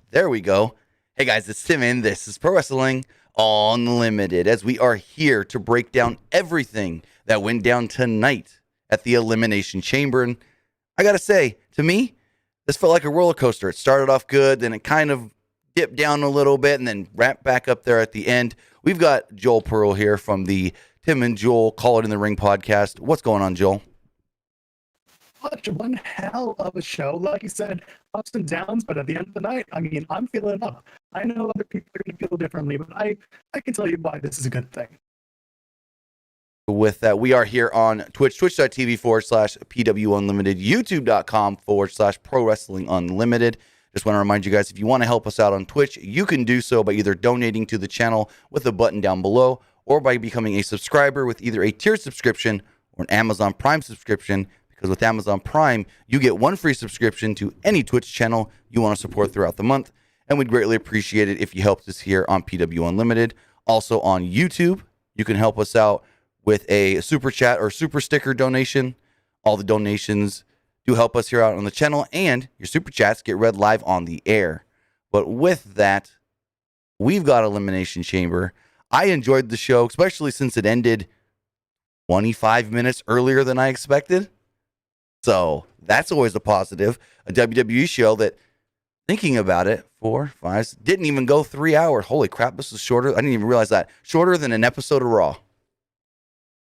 There we go. Hey guys, it's Tim and this is Pro Wrestling Unlimited as we are here to break down everything that went down tonight at the Elimination Chamber. And I gotta say, to me, this felt like a roller coaster. It started off good, then it kind of dipped down a little bit and then wrapped back up there at the end. We've got Joel Pearl here from the Tim and Joel Call It in the Ring podcast. What's going on, Joel? One hell of a show. Like you said, ups and downs, but at the end of the night, I mean, I'm feeling it up. I know other people are going to feel differently, but I can tell you why this is a good thing. With that, we are here on Twitch, twitch.tv/PWU Unlimited, youtube.com/Pro Wrestling Unlimited. Just want to remind you guys, if you want to help us out on Twitch, you can do so by either donating to the channel with a button down below or by becoming a subscriber with either a tiered subscription or an Amazon Prime subscription. Because with Amazon Prime, you get one free subscription to any Twitch channel you want to support throughout the month. And we'd greatly appreciate it if you helped us here on PW Unlimited. Also on YouTube, you can help us out with a super chat or super sticker donation. All the donations do help us here out on the channel, and your super chats get read live on the air. But with that, we've got Elimination Chamber. I enjoyed the show, especially since it ended 25 minutes earlier than I expected. So that's always a positive. A WWE show that, thinking about it, 4, 5, didn't even go 3 hours. Holy crap, this is shorter. I didn't even realize that. Shorter than an episode of Raw.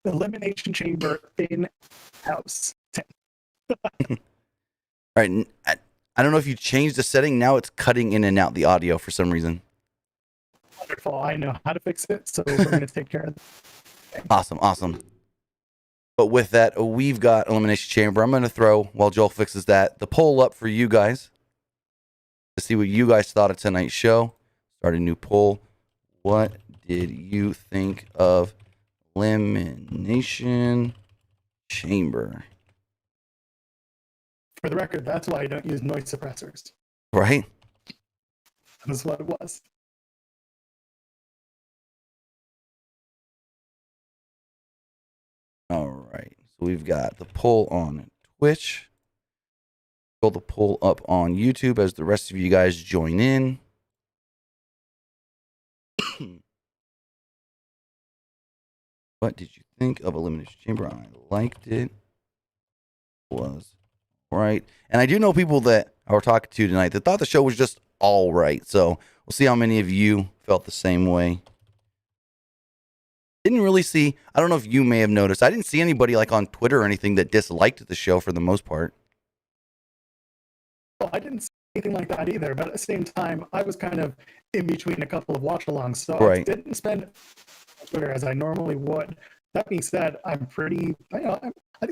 Elimination Chamber in house. All right. I don't know if you changed the setting. Now it's cutting in and out the audio for some reason. Wonderful. I know how to fix it, so we're going to take care of it. Awesome. But with that, we've got Elimination Chamber. I'm going to throw, while Joel fixes that, the poll up for you guys to see what you guys thought of tonight's show. Start a new poll. What did you think of Elimination Chamber? For the record, that's why I don't use noise suppressors. Right? That's what it was. All right. So we've got the poll on Twitch. Pull the poll up on YouTube as the rest of you guys join in. What did you think of Elimination Chamber? I liked it. Was right. And I do know people that I were talking to tonight that thought the show was just all right. So we'll see how many of you felt the same way. Didn't really see, I don't know if you may have noticed, I didn't see anybody like on Twitter or anything that disliked the show for the most part. Well, I didn't see anything like that either, but at the same time, I was kind of in between a couple of watch-alongs, so Right. I didn't spend Twitter as I normally would. That being said, I think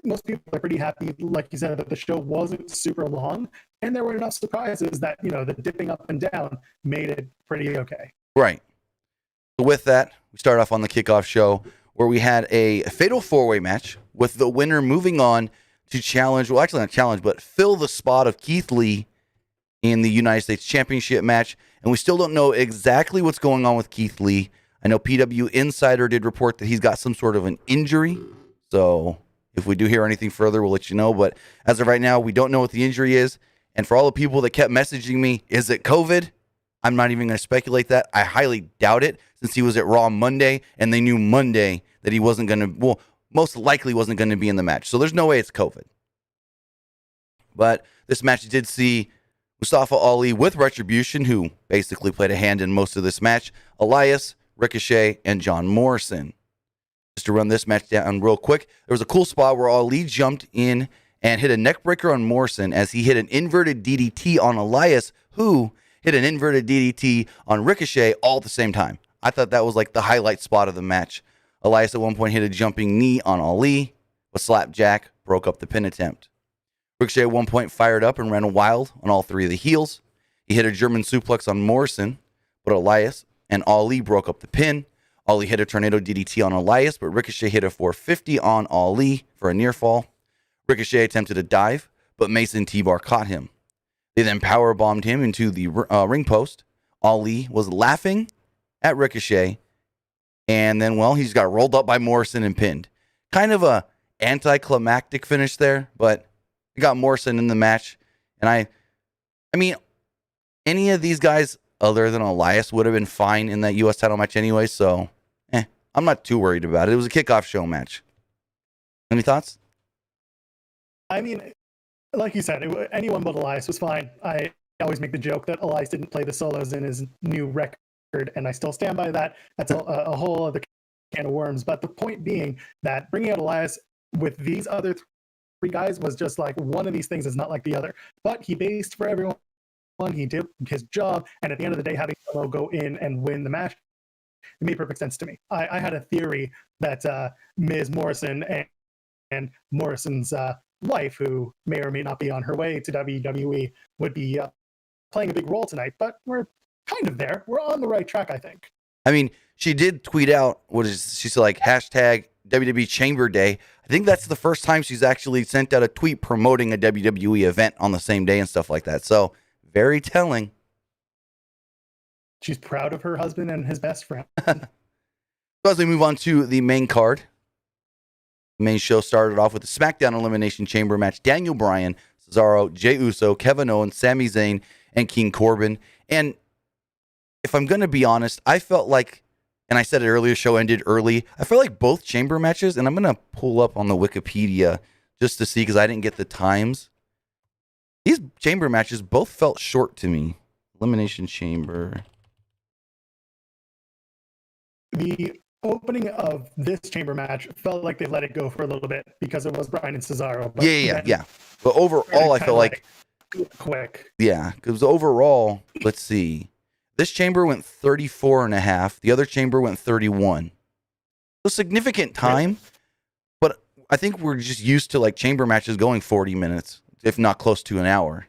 most people are pretty happy, like you said, that the show wasn't super long, and there were enough surprises that, the dipping up and down made it pretty okay. Right. So with that, we start off on the kickoff show where we had a fatal four-way match with the winner moving on to challenge, well, actually not challenge, but fill the spot of Keith Lee in the United States Championship match. And we still don't know exactly what's going on with Keith Lee. I know PW Insider did report that he's got some sort of an injury. So if we do hear anything further, we'll let you know. But as of right now, we don't know what the injury is. And for all the people that kept messaging me, is it COVID? I'm not even going to speculate that. I highly doubt it since he was at Raw Monday and they knew Monday that he wasn't going to, well, most likely wasn't going to be in the match. So there's no way it's COVID. But this match did see Mustafa Ali with Retribution, who basically played a hand in most of this match, Elias, Ricochet, and John Morrison. Just to run this match down real quick, there was a cool spot where Ali jumped in and hit a neckbreaker on Morrison as he hit an inverted DDT on Elias, who hit an inverted DDT on Ricochet all at the same time. I thought that was like the highlight spot of the match. Elias at one point hit a jumping knee on Ali, but Slapjack broke up the pin attempt. Ricochet at one point fired up and ran wild on all three of the heels. He hit a German suplex on Morrison, but Elias and Ali broke up the pin. Ali hit a tornado DDT on Elias, but Ricochet hit a 450 on Ali for a near fall. Ricochet attempted a dive, but Mason T-Bar caught him. They then powerbombed him into the ring post. Ali was laughing at Ricochet, and then, well, he's got rolled up by Morrison and pinned. Kind of a anticlimactic finish there, but it got Morrison in the match. And I mean, any of these guys other than Elias would have been fine in that U.S. title match anyway, so I'm not too worried about it. It was a kickoff show match. Any thoughts? I mean, like you said, anyone but Elias was fine. I always make the joke that Elias didn't play the solos in his new record, and I still stand by that. That's a whole other can of worms. But the point being that bringing out Elias with these other three guys was just like one of these things is not like the other. But he based for everyone. He did his job, and at the end of the day, having Solo go in and win the match, it made perfect sense to me. I had a theory that Ms. Morrison and Morrison's wife, who may or may not be on her way to WWE, would be playing a big role tonight. But we're kind of there. We're on the right track, I think. I mean, she did tweet out, she's like, hashtag WWE Chamber Day. I think that's the first time she's actually sent out a tweet promoting a WWE event on the same day and stuff like that. So, very telling. She's proud of her husband and his best friend. So as we move on to the main card, the main show started off with the SmackDown Elimination Chamber match. Daniel Bryan, Cesaro, Jey Uso, Kevin Owens, Sami Zayn, and King Corbin. And if I'm going to be honest, I felt like, and I said it earlier, show ended early. I felt like both chamber matches, and I'm going to pull up on the Wikipedia just to see because I didn't get the times. These chamber matches both felt short to me. Elimination Chamber. The opening of this chamber match felt like they let it go for a little bit because it was Bryan and Cesaro. But Yeah. But overall, I felt like quick. Yeah, because overall, let's see. This chamber went 34 and a half. The other chamber went 31. So significant time, but I think we're just used to like chamber matches going 40 minutes, if not close to an hour.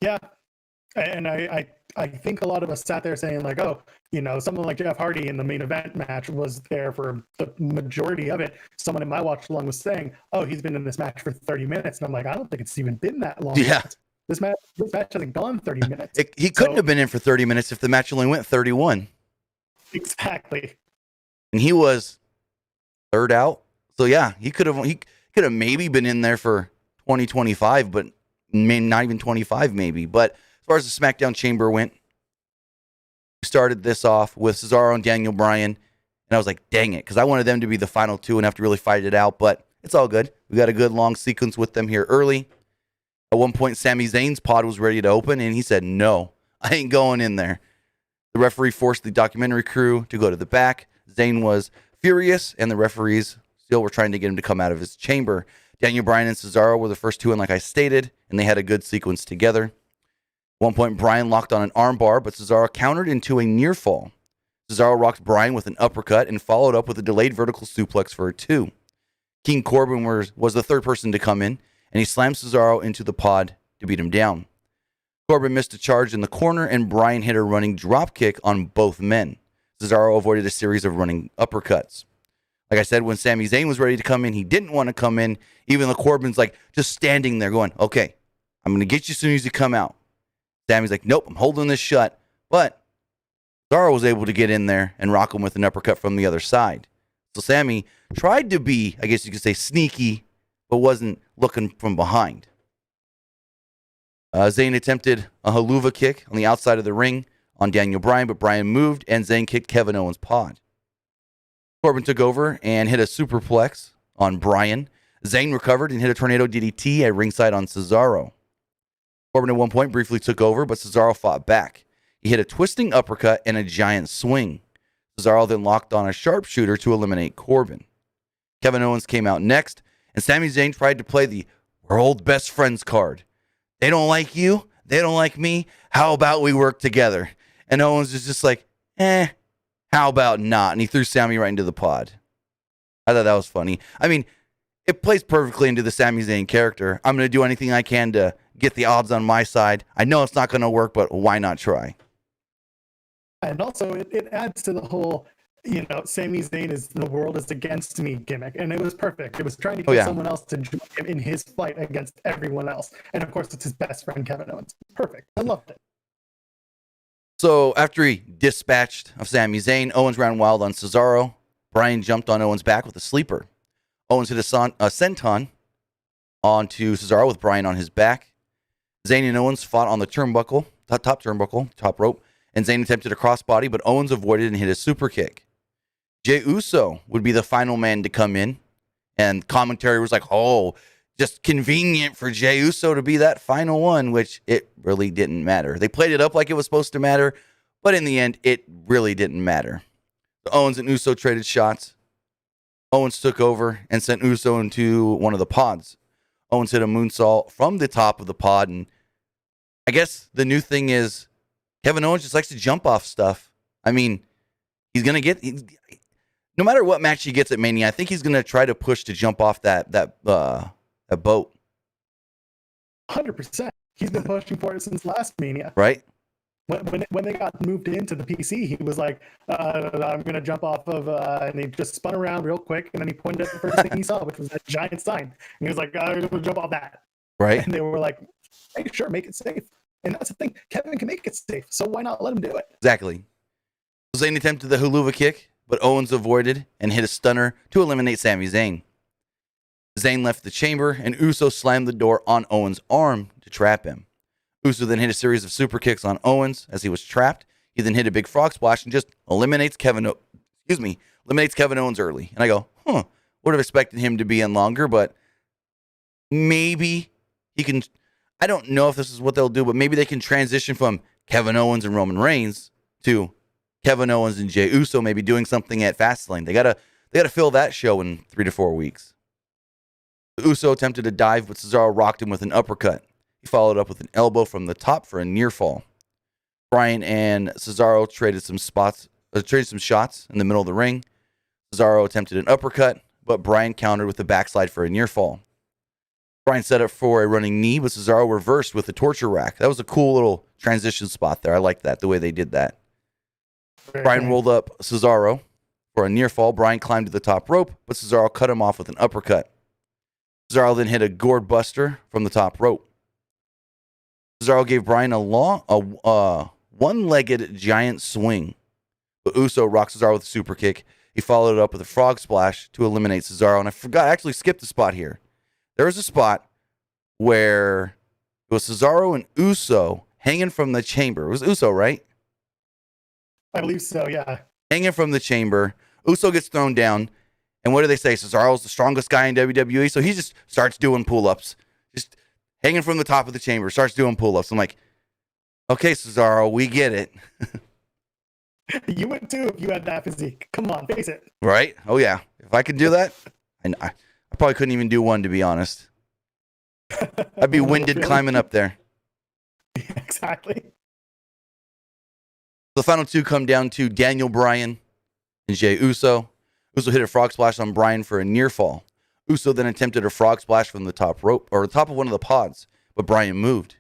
Yeah, and I think a lot of us sat there saying like, oh, someone like Jeff Hardy in the main event match was there for the majority of it. Someone in my watch along was saying, oh, he's been in this match for 30 minutes. And I'm like, I don't think it's even been that long. Yeah. This match hasn't gone 30 minutes. He couldn't have been in for 30 minutes if the match only went 31. Exactly. And he was third out. So yeah, he could have maybe been in there for 20, 25, but not even 25 maybe. But as far as the SmackDown Chamber went, we started this off with Cesaro and Daniel Bryan. And I was like, dang it, because I wanted them to be the final two and have to really fight it out. But it's all good. We got a good long sequence with them here early. At one point, Sami Zayn's pod was ready to open, and he said, no, I ain't going in there. The referee forced the documentary crew to go to the back. Zayn was furious, and the referees still were trying to get him to come out of his chamber. Daniel Bryan and Cesaro were the first two in, like I stated, and they had a good sequence together. At one point, Bryan locked on an armbar, but Cesaro countered into a near fall. Cesaro rocked Bryan with an uppercut and followed up with a delayed vertical suplex for a 2. King Corbin was the third person to come in, and he slammed Cesaro into the pod to beat him down. Corbin missed a charge in the corner, and Bryan hit a running dropkick on both men. Cesaro avoided a series of running uppercuts. Like I said, when Sami Zayn was ready to come in, he didn't want to come in, even though Corbin's like just standing there going, okay, I'm going to get you as soon as you come out. Sami's like, nope, I'm holding this shut. But Cesaro was able to get in there and rock him with an uppercut from the other side. So Sami tried to be, I guess you could say, sneaky, but wasn't looking from behind. Zayn attempted a haluva kick on the outside of the ring on Daniel Bryan, but Bryan moved, and Zayn kicked Kevin Owens' pod. Corbin took over and hit a superplex on Bryan. Zayn recovered and hit a tornado DDT at ringside on Cesaro. Corbin at one point briefly took over, but Cesaro fought back. He hit a twisting uppercut and a giant swing. Cesaro then locked on a sharpshooter to eliminate Corbin. Kevin Owens came out next, and Sami Zayn tried to play the "we're old best friends" card. They don't like you, they don't like me, how about we work together? And Owens is just like, how about not? And he threw Sami right into the pod. I thought that was funny. I mean, it plays perfectly into the Sami Zayn character. I'm going to do anything I can to get the odds on my side. I know it's not going to work, but why not try? And also, it adds to the whole, Sami Zayn is the world is against me gimmick. And it was perfect. It was trying to get someone else to join him in his fight against everyone else. And of course, it's his best friend, Kevin Owens. Perfect. I loved it. So after he dispatched of Sami Zayn, Owens ran wild on Cesaro. Bryan jumped on Owens' back with a sleeper. Owens hit a senton onto Cesaro with Bryan on his back. Zayn and Owens fought on the turnbuckle, top turnbuckle, top rope, and Zayn attempted a crossbody, but Owens avoided and hit a super kick. Jey Uso would be the final man to come in, and commentary was like, oh, just convenient for Jey Uso to be that final one, which it really didn't matter. They played it up like it was supposed to matter, but in the end, it really didn't matter. The Owens and Uso traded shots. Owens took over and sent Uso into one of the pods. Owens hit a moonsault from the top of the pod, and I guess the new thing is Kevin Owens just likes to jump off stuff. I mean, he's going to get... no matter what match he gets at Mania, I think he's going to try to push to jump off that boat. 100%. He's been pushing for it since last Mania. Right? When they got moved into the PC, he was like, I'm going to jump off of, and he just spun around real quick, and then he pointed at the first thing he saw, which was that giant sign. And he was like, I'm going to jump off that. Right. And they were like, hey, sure, make it safe. And that's the thing. Kevin can make it safe, so why not let him do it? Exactly. Zayn attempted the Huluva kick, but Owens avoided and hit a stunner to eliminate Sami Zayn. Zayn left the chamber, and Uso slammed the door on Owens' arm to trap him. Uso then hit a series of super kicks on Owens as he was trapped. He then hit a big frog splash and just eliminates Kevin Owens early. And I go, would have expected him to be in longer, but maybe he can. I don't know if this is what they'll do, but maybe they can transition from Kevin Owens and Roman Reigns to Kevin Owens and Jey Uso maybe doing something at Fastlane. They gotta fill that show in 3 to 4 weeks. Uso attempted a dive, but Cesaro rocked him with an uppercut. He followed up with an elbow from the top for a near fall. Bryan and Cesaro traded some shots in the middle of the ring. Cesaro attempted an uppercut, but Bryan countered with a backslide for a near fall. Bryan set up for a running knee, but Cesaro reversed with a torture rack. That was a cool little transition spot there. I like that, the way they did that. Bryan rolled up Cesaro for a near fall. Bryan climbed to the top rope, but Cesaro cut him off with an uppercut. Cesaro then hit a gourd buster from the top rope. Cesaro gave Bryan a one-legged giant swing, but Uso rocked Cesaro with a super kick. He followed it up with a frog splash to eliminate Cesaro. And I actually skipped a spot here. There was a spot where it was Cesaro and Uso hanging from the chamber. It was Uso, right? I believe so, yeah. Hanging from the chamber. Uso gets thrown down. And what do they say? Cesaro's the strongest guy in WWE. So he just starts doing pull-ups. Just hanging from the top of the chamber. Starts doing pull-ups. I'm like, okay, Cesaro, we get it. You would too if you had that physique. Come on, face it. Right? Oh, yeah. If I could do that, I probably couldn't even do one, to be honest. I'd be winded climbing up there. Yeah, exactly. The final two come down to Daniel Bryan and Jey Uso. Uso hit a frog splash on Bryan for a near fall. Uso then attempted a frog splash from the top rope, or the top of one of the pods, but Bryan moved.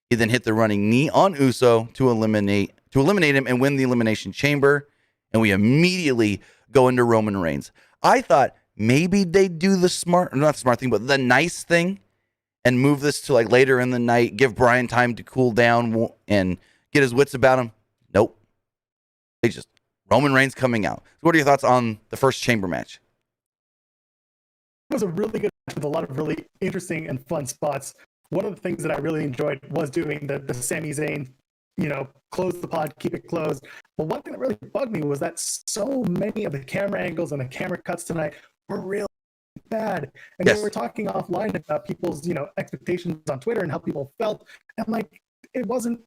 He then hit the running knee on Uso to eliminate him and win the Elimination Chamber, and we immediately go into Roman Reigns. I thought maybe they'd do not the smart thing, but the nice thing, and move this to like later in the night, give Bryan time to cool down and get his wits about him. Nope. Roman Reigns coming out. So what are your thoughts on the first chamber match? It was a really good match with a lot of really interesting and fun spots. One of the things that I really enjoyed was doing the Sami Zayn, close the pod, keep it closed. But one thing that really bugged me was that so many of the camera angles and the camera cuts tonight were really bad. And yes. They were talking offline about people's, expectations on Twitter and how people felt. And like, it wasn't,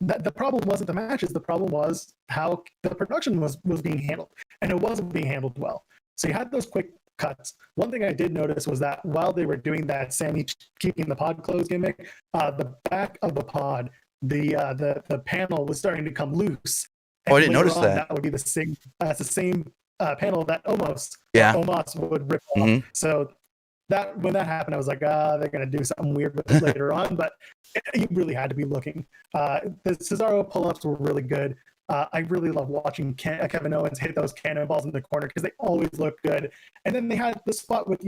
the problem wasn't the matches. The problem was how the production was being handled. And it wasn't being handled well. So you had those quick cuts. One thing I did notice was that while they were doing that Sammy keeping the pod closed gimmick, the back of the pod, the panel was starting to come loose. And I didn't notice that. That would be the same panel that Omos would rip off. Mm-hmm. So that when that happened, I was like, they're going to do something weird with it later on. But you really had to be looking. The Cesaro pull-ups were really good. I really love watching Kevin Owens hit those cannonballs in the corner because they always look good. And then they had the spot with,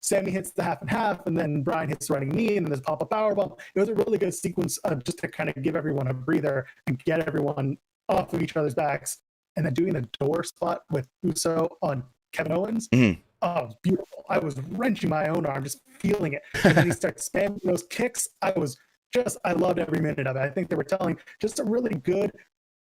Sammy hits the half and half, and then Bryan hits the running knee, and then there's pop-up powerbomb. It was a really good sequence just to kind of give everyone a breather and get everyone off of each other's backs. And then doing the door spot with Uso on Kevin Owens. Mm-hmm. Oh, beautiful. I was wrenching my own arm, just feeling it. And then he starts spamming those kicks. I was I loved every minute of it. I think they were telling just a really good,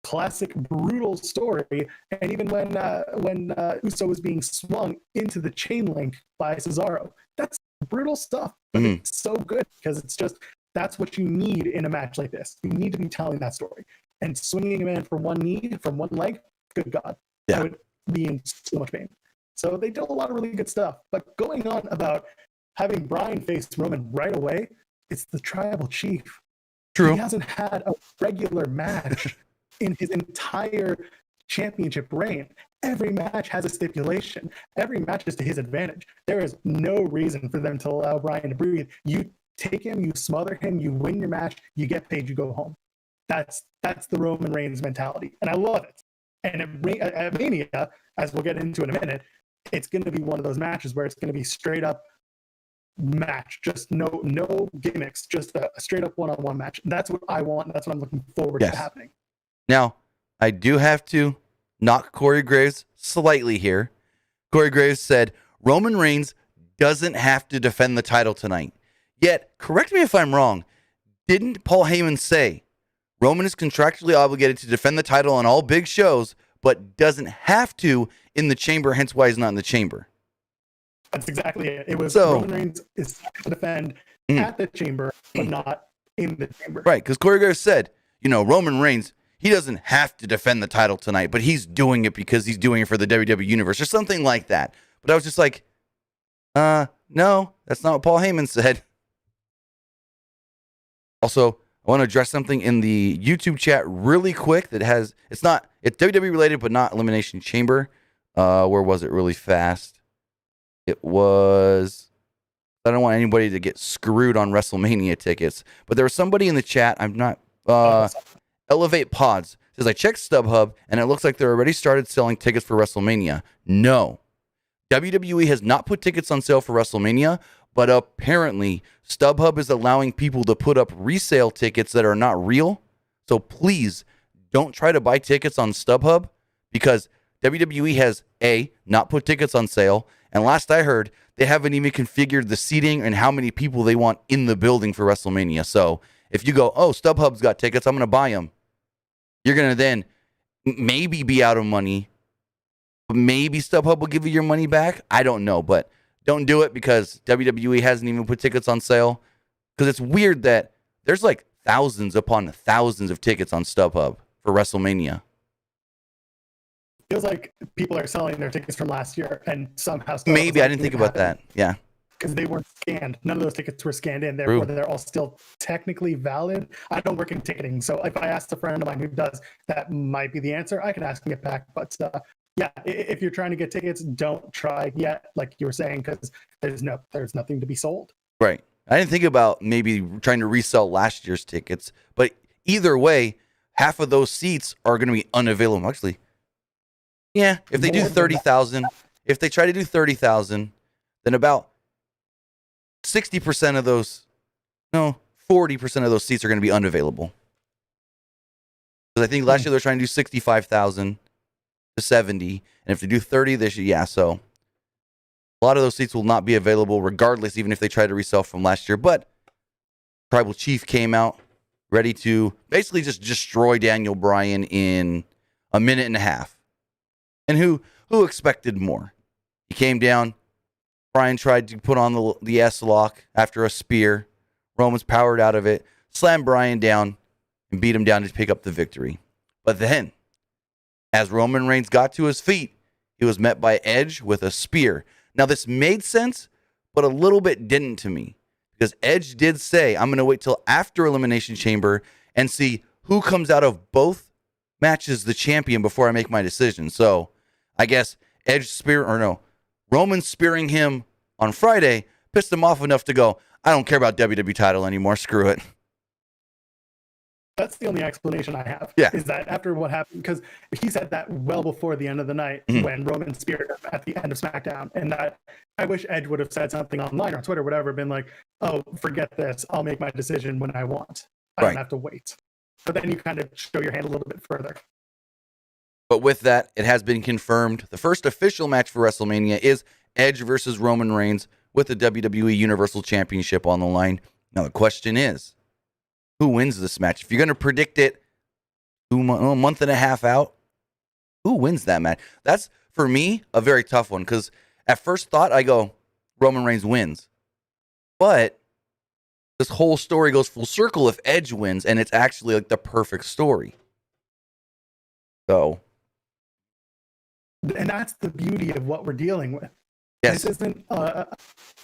classic, brutal story. And even when Uso was being swung into the chain link by Cesaro, that's brutal stuff, but it's so good because it's just that's what you need in a match like this. You need to be telling that story. And swinging a man from one knee, from one leg, good God, I would be in so much pain. So they did a lot of really good stuff. But going on about having Bryan face Roman right away, it's the tribal chief. True. He hasn't had a regular match in his entire championship reign. Every match has a stipulation. Every match is to his advantage. There is no reason for them to allow Bryan to breathe. You take him, you smother him, you win your match, you get paid, you go home. That's the Roman Reigns mentality, and I love it. And at Mania, as we'll get into in a minute, it's going to be one of those matches where it's going to be straight up match, just no gimmicks, just a straight up one-on-one match. That's what I want. That's what I'm looking forward to happening. Now, I do have to knock Corey Graves slightly here. Corey Graves said Roman Reigns doesn't have to defend the title tonight. Yet, correct me if I'm wrong, didn't Paul Heyman say Roman is contractually obligated to defend the title on all big shows, but doesn't have to in the chamber, hence why he's not in the chamber? That's exactly it. It was Roman Reigns is to defend at the chamber, but not in the chamber. Right, because Corey Graves said, Roman Reigns, he doesn't have to defend the title tonight, but he's doing it because he's doing it for the WWE Universe or something like that. But I was just like, no, that's not what Paul Heyman said. Also, I want to address something in the YouTube chat really quick it's WWE related, but not Elimination Chamber. Where was it really fast? It was, I don't want anybody to get screwed on WrestleMania tickets, but there was somebody in the chat, Elevate Pods, says, I checked StubHub, and it looks like they're already started selling tickets for WrestleMania. No. WWE has not put tickets on sale for WrestleMania, but apparently StubHub is allowing people to put up resale tickets that are not real. So please don't try to buy tickets on StubHub because WWE has, not put tickets on sale, and last I heard, they haven't even configured the seating and how many people they want in the building for WrestleMania. So if you go, StubHub's got tickets, I'm going to buy them, you're going to then maybe be out of money. Maybe StubHub will give you your money back. I don't know, but don't do it because WWE hasn't even put tickets on sale. Because it's weird that there's like thousands upon thousands of tickets on StubHub for WrestleMania. Feels like people are selling their tickets from last year and somehow maybe I didn't think about that. Yeah, because they weren't scanned. None of those tickets were scanned in. Therefore, they're all still technically valid. I don't work in ticketing, so if I asked a friend of mine who does, that might be the answer. I can ask and get back. But yeah, if you're trying to get tickets, don't try yet, like you were saying, because there's nothing to be sold. Right. I didn't think about maybe trying to resell last year's tickets, but either way, half of those seats are going to be unavailable. Actually, yeah, if they do 30,000, if they try to do 30,000, then about 60% of those, 40% of those seats are going to be unavailable. Because I think last year they were trying to do 65,000 to 70, and if they do 30 this year, so a lot of those seats will not be available regardless, even if they try to resell from last year. But Tribal Chief came out ready to basically just destroy Daniel Bryan in a minute and a half. And who expected more? He came down. Bryan tried to put on the S-lock after a spear. Roman's powered out of it, slammed Bryan down, and beat him down to pick up the victory. But then, as Roman Reigns got to his feet, he was met by Edge with a spear. Now, this made sense, but a little bit didn't to me. Because Edge did say, I'm going to wait till after Elimination Chamber and see who comes out of both matches the champion before I make my decision. So, I guess Roman spearing him on Friday pissed him off enough to go, I don't care about WWE title anymore. Screw it. That's the only explanation I have. Yeah. Is that after what happened, because he said that well before the end of the night when Roman speared him at the end of SmackDown. And that I wish Edge would have said something online or on Twitter, whatever, been like, oh, forget this. I'll make my decision when I want. I don't have to wait. But then you kind of show your hand a little bit further. But with that, it has been confirmed. The first official match for WrestleMania is Edge versus Roman Reigns with the WWE Universal Championship on the line. Now, the question is, who wins this match. If you're going to predict it a month and a half out, who wins that match? That's, for me, a very tough one, because at first thought, I go, Roman Reigns wins. But this whole story goes full circle if Edge wins, and it's actually like the perfect story. So. And that's the beauty of what we're dealing with. Yes. This isn't where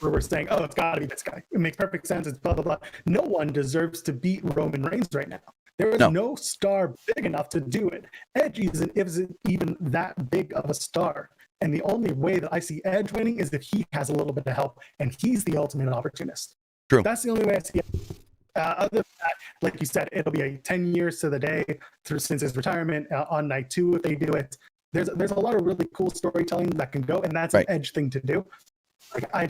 we're saying, oh, it's got to be this guy. It makes perfect sense. It's blah, blah, blah. No one deserves to beat Roman Reigns right now. There is no star big enough to do it. Edge isn't even that big of a star. And the only way that I see Edge winning is if he has a little bit of help, and he's the ultimate opportunist. True. That's the only way I see it. Other than that, like you said, it'll be 10 years to the day since his retirement on night 2 if they do it. There's a lot of really cool storytelling that can go, and that's an Edge thing to do. Like, I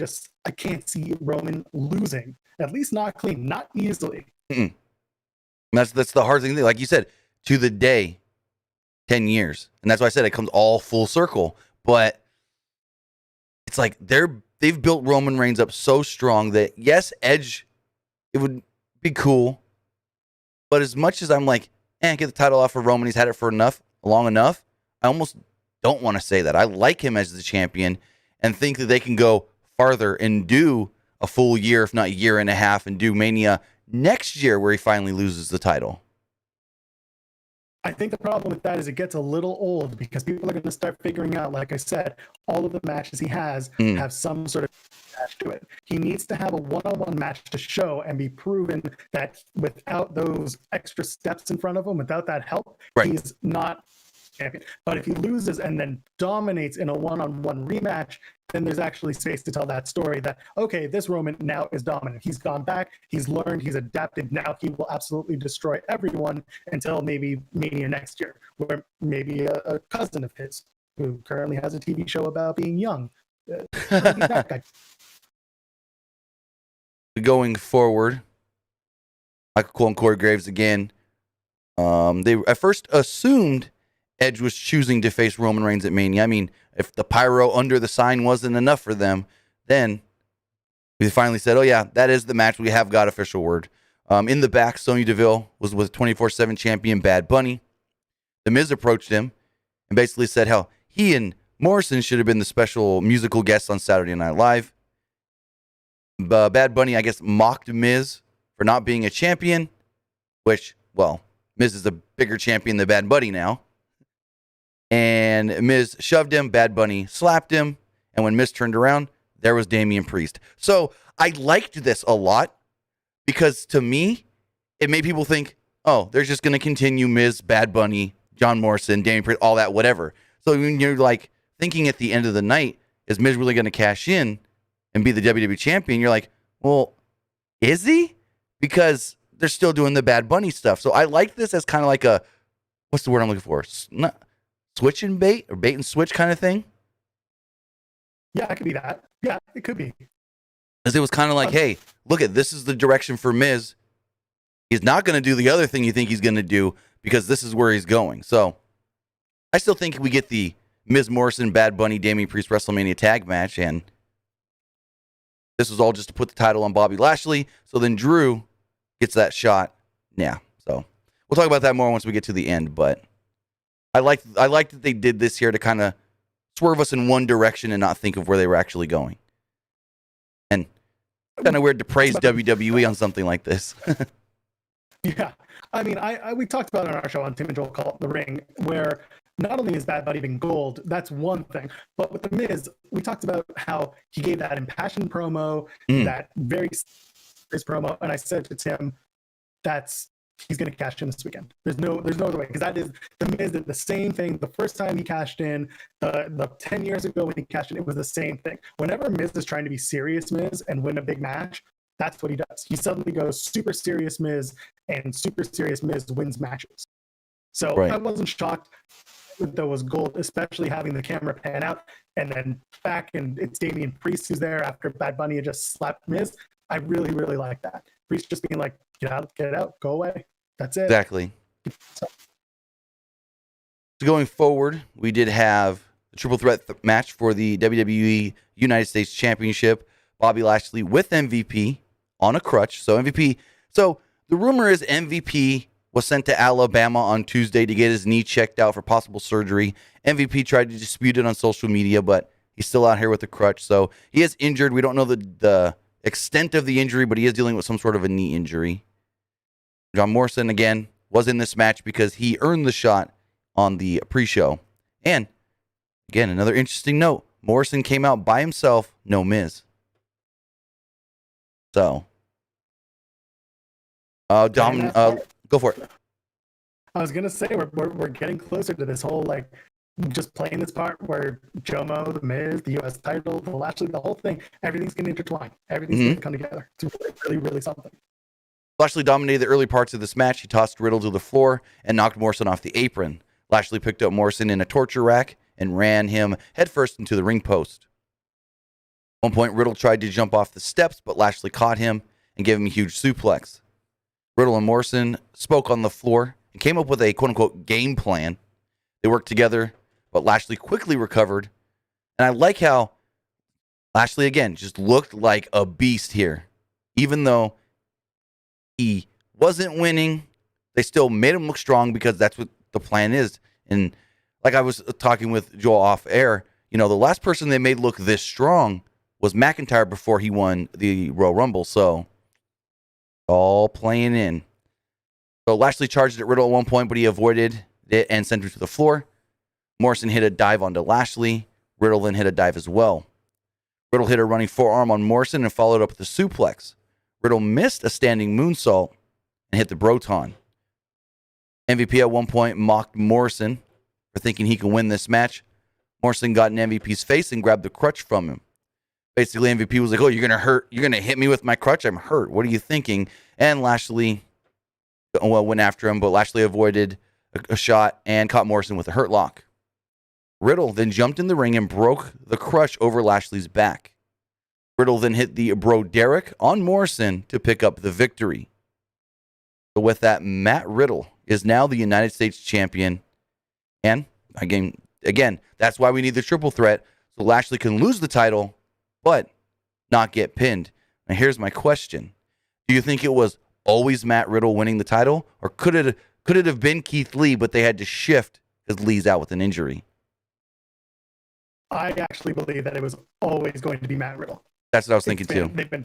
can't see Roman losing, at least not clean, not easily. Mm-mm. That's the hard thing. Like you said, to the day, 10 years, and that's why I said it comes all full circle. But it's like they've built Roman Reigns up so strong that yes, Edge, it would be cool, but as much as I'm like, get the title off of Roman, he's had it for long enough. I almost don't want to say that. I like him as the champion and think that they can go farther and do a full year, if not a year and a half, and do Mania next year where he finally loses the title. I think the problem with that is it gets a little old because people are going to start figuring out, like I said, all of the matches he has have some sort of match to it. He needs to have a one-on-one match to show and be proven that without those extra steps in front of him, without that help, he's not champion. But if he loses and then dominates in a one-on-one rematch, then there's actually space to tell that story that, okay, this Roman now is dominant. He's gone back, he's learned, he's adapted. Now he will absolutely destroy everyone until maybe Mania next year, where maybe a cousin of his who currently has a TV show about being young. That guy. Going forward, Michael Cole and Corey Graves again. They at first assumed Edge was choosing to face Roman Reigns at Mania. I mean, if the pyro under the sign wasn't enough for them, then we finally said, oh yeah, that is the match. We have got official word. In the back, Sonya Deville was with 24/7 champion Bad Bunny. The Miz approached him and basically said how he and Morrison should have been the special musical guests on Saturday Night Live. Bad Bunny, I guess, mocked Miz for not being a champion, which, well, Miz is a bigger champion than Bad Bunny now. And Miz shoved him, Bad Bunny slapped him, and when Miz turned around, there was Damian Priest. So I liked this a lot because to me, it made people think, oh, they're just going to continue Miz, Bad Bunny, John Morrison, Damian Priest, all that, whatever. So when you're like thinking at the end of the night, is Miz really going to cash in and be the WWE champion? You're like, well, is he? Because they're still doing the Bad Bunny stuff. So I like this as kind of like a, what's the word I'm looking for? Switch and bait or bait and switch kind of thing. Yeah, it could be that. Yeah, it could be. Because it was kind of like, hey, look at this is the direction for Miz. He's not going to do the other thing you think he's going to do because this is where he's going. So I still think we get the Miz Morrison, Bad Bunny, Damian Priest WrestleMania tag match, and this was all just to put the title on Bobby Lashley. So then Drew gets that shot. Yeah. So we'll talk about that more once we get to the end, but I like that they did this here to kind of swerve us in one direction and not think of where they were actually going. And kind of weird to praise WWE on something like this. Yeah. I mean, we talked about it on our show on Tim and Joel Call It The Ring, where not only is Bad Bunny being gold, that's one thing, but with The Miz, we talked about how he gave that impassioned promo, that very serious promo, and I said to Tim, he's going to cash in this weekend. There's no other way, because that is The Miz did the same thing the first time he cashed in, the 10 years ago when he cashed in, it was the same thing. Whenever Miz is trying to be serious Miz and win a big match, that's what he does. He suddenly goes super serious Miz, and super serious Miz wins matches. So I wasn't shocked that was gold, especially having the camera pan out and then back, and it's Damian Priest who's there after Bad Bunny had just slapped Miz. I really, really like that. Priest just being like, get out, go away. That's it. Exactly. So going forward, we did have a triple threat match for the WWE United States Championship. Bobby Lashley with MVP on a crutch. So MVP. So The rumor is MVP was sent to Alabama on Tuesday to get his knee checked out for possible surgery. MVP tried to dispute it on social media, but he's still out here with a crutch. So he is injured. We don't know the extent of the injury, but he is dealing with some sort of a knee injury. John Morrison, again, was in this match because he earned the shot on the pre-show. And, again, another interesting note, Morrison came out by himself, no Miz. So, go for it. I was gonna say we're getting closer to this whole like just playing this part where Jomo, the Miz, the U.S. title, the Lashley, the whole thing, everything's gonna intertwine. Everything's gonna come together. It's really, really something. Lashley dominated the early parts of this match. He tossed Riddle to the floor and knocked Morrison off the apron. Lashley picked up Morrison in a torture rack and ran him headfirst into the ring post. At one point, Riddle tried to jump off the steps, but Lashley caught him and gave him a huge suplex. Riddle and Morrison spoke on the floor and came up with a quote-unquote game plan. They worked together, but Lashley quickly recovered. And I like how Lashley, again, just looked like a beast here. Even though he wasn't winning, they still made him look strong because that's what the plan is. And like I was talking with Joel off air, you know, the last person they made look this strong was McIntyre before he won the Royal Rumble. So all playing in. So Lashley charged at Riddle at one point, but he avoided it and sent him to the floor. Morrison hit a dive onto Lashley. Riddle then hit a dive as well. Riddle hit a running forearm on Morrison and followed up with a suplex. Riddle missed a standing moonsault and hit the Broton. MVP at one point mocked Morrison for thinking he can win this match. Morrison got in MVP's face and grabbed the crutch from him. Basically, MVP was like, oh, you're going to hit me with my crutch? I'm hurt. What are you thinking? And Lashley went after him, but Lashley avoided a shot and caught Morrison with a hurt lock. Riddle then jumped in the ring and broke the crutch over Lashley's back. Riddle then hit the Bro Derek on Morrison to pick up the victory. So with that, Matt Riddle is now the United States champion. And again, that's why we need the triple threat, so Lashley can lose the title, but not get pinned. Now here's my question. Do you think it was always Matt Riddle winning the title? Or could it have been Keith Lee, but they had to shift because Lee's out with an injury? I actually believe that it was always going to be Matt Riddle. That's what I was thinking too. They've been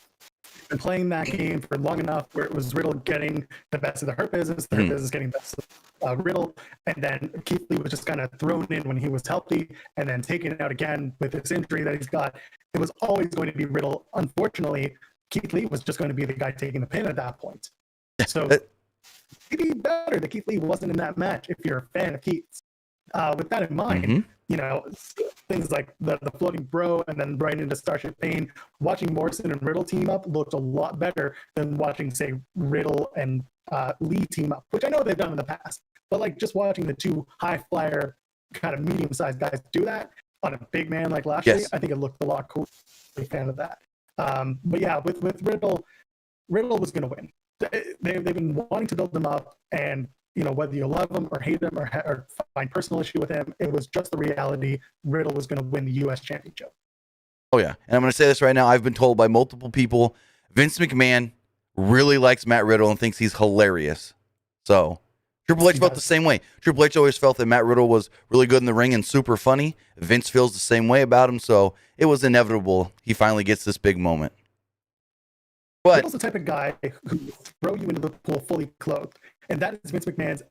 playing that game for long enough where it was Riddle getting the best of the Hurt Business, the Hurt Business getting the best of Riddle, and then Keith Lee was just kind of thrown in when he was healthy and then taken out again with this injury that he's got. It was always going to be Riddle. Unfortunately, Keith Lee was just going to be the guy taking the pin at that point. So it'd be better that Keith Lee wasn't in that match if you're a fan of Keith's. With that in mind, you know, things like the floating bro and then right into Starship Pain, watching Morrison and Riddle team up looked a lot better than watching, say, Riddle and Lee team up, which I know they've done in the past. But like just watching the two high flyer kind of medium-sized guys do that on a big man like Lashley, I think it looked a lot cool. I'm a fan of that. But yeah, with Riddle was going to win. They've been wanting to build him up, and you know, whether you love him or hate him or find personal issue with him, it was just the reality. Riddle was going to win the U.S. Championship. Oh, yeah. And I'm going to say this right now. I've been told by multiple people, Vince McMahon really likes Matt Riddle and thinks he's hilarious. So Triple H felt the same way. Triple H always felt that Matt Riddle was really good in the ring and super funny. Vince feels the same way about him, so it was inevitable he finally gets this big moment. But Riddle's the type of guy who will throw you into the pool fully clothed. And that is Vince McMahon's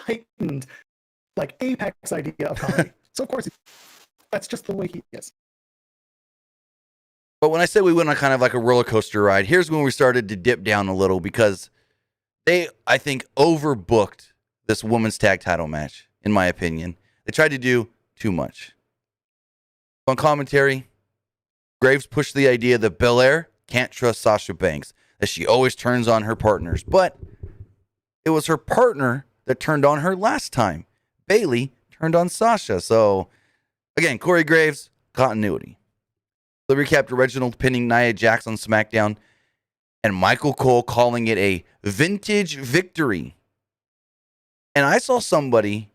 heightened, like, apex idea of comedy. So, of course, that's just the way he is. But when I say we went on kind of like a roller coaster ride, here's when we started to dip down a little because they, I think, overbooked this women's tag title match, in my opinion. They tried to do too much. On commentary, Graves pushed the idea that Belair can't trust Sasha Banks, that she always turns on her partners. But it was her partner that turned on her last time. Bayley turned on Sasha. So, again, Corey Graves, continuity. The recap to Reginald pinning Nia Jax on SmackDown and Michael Cole calling it a vintage victory. And I saw somebody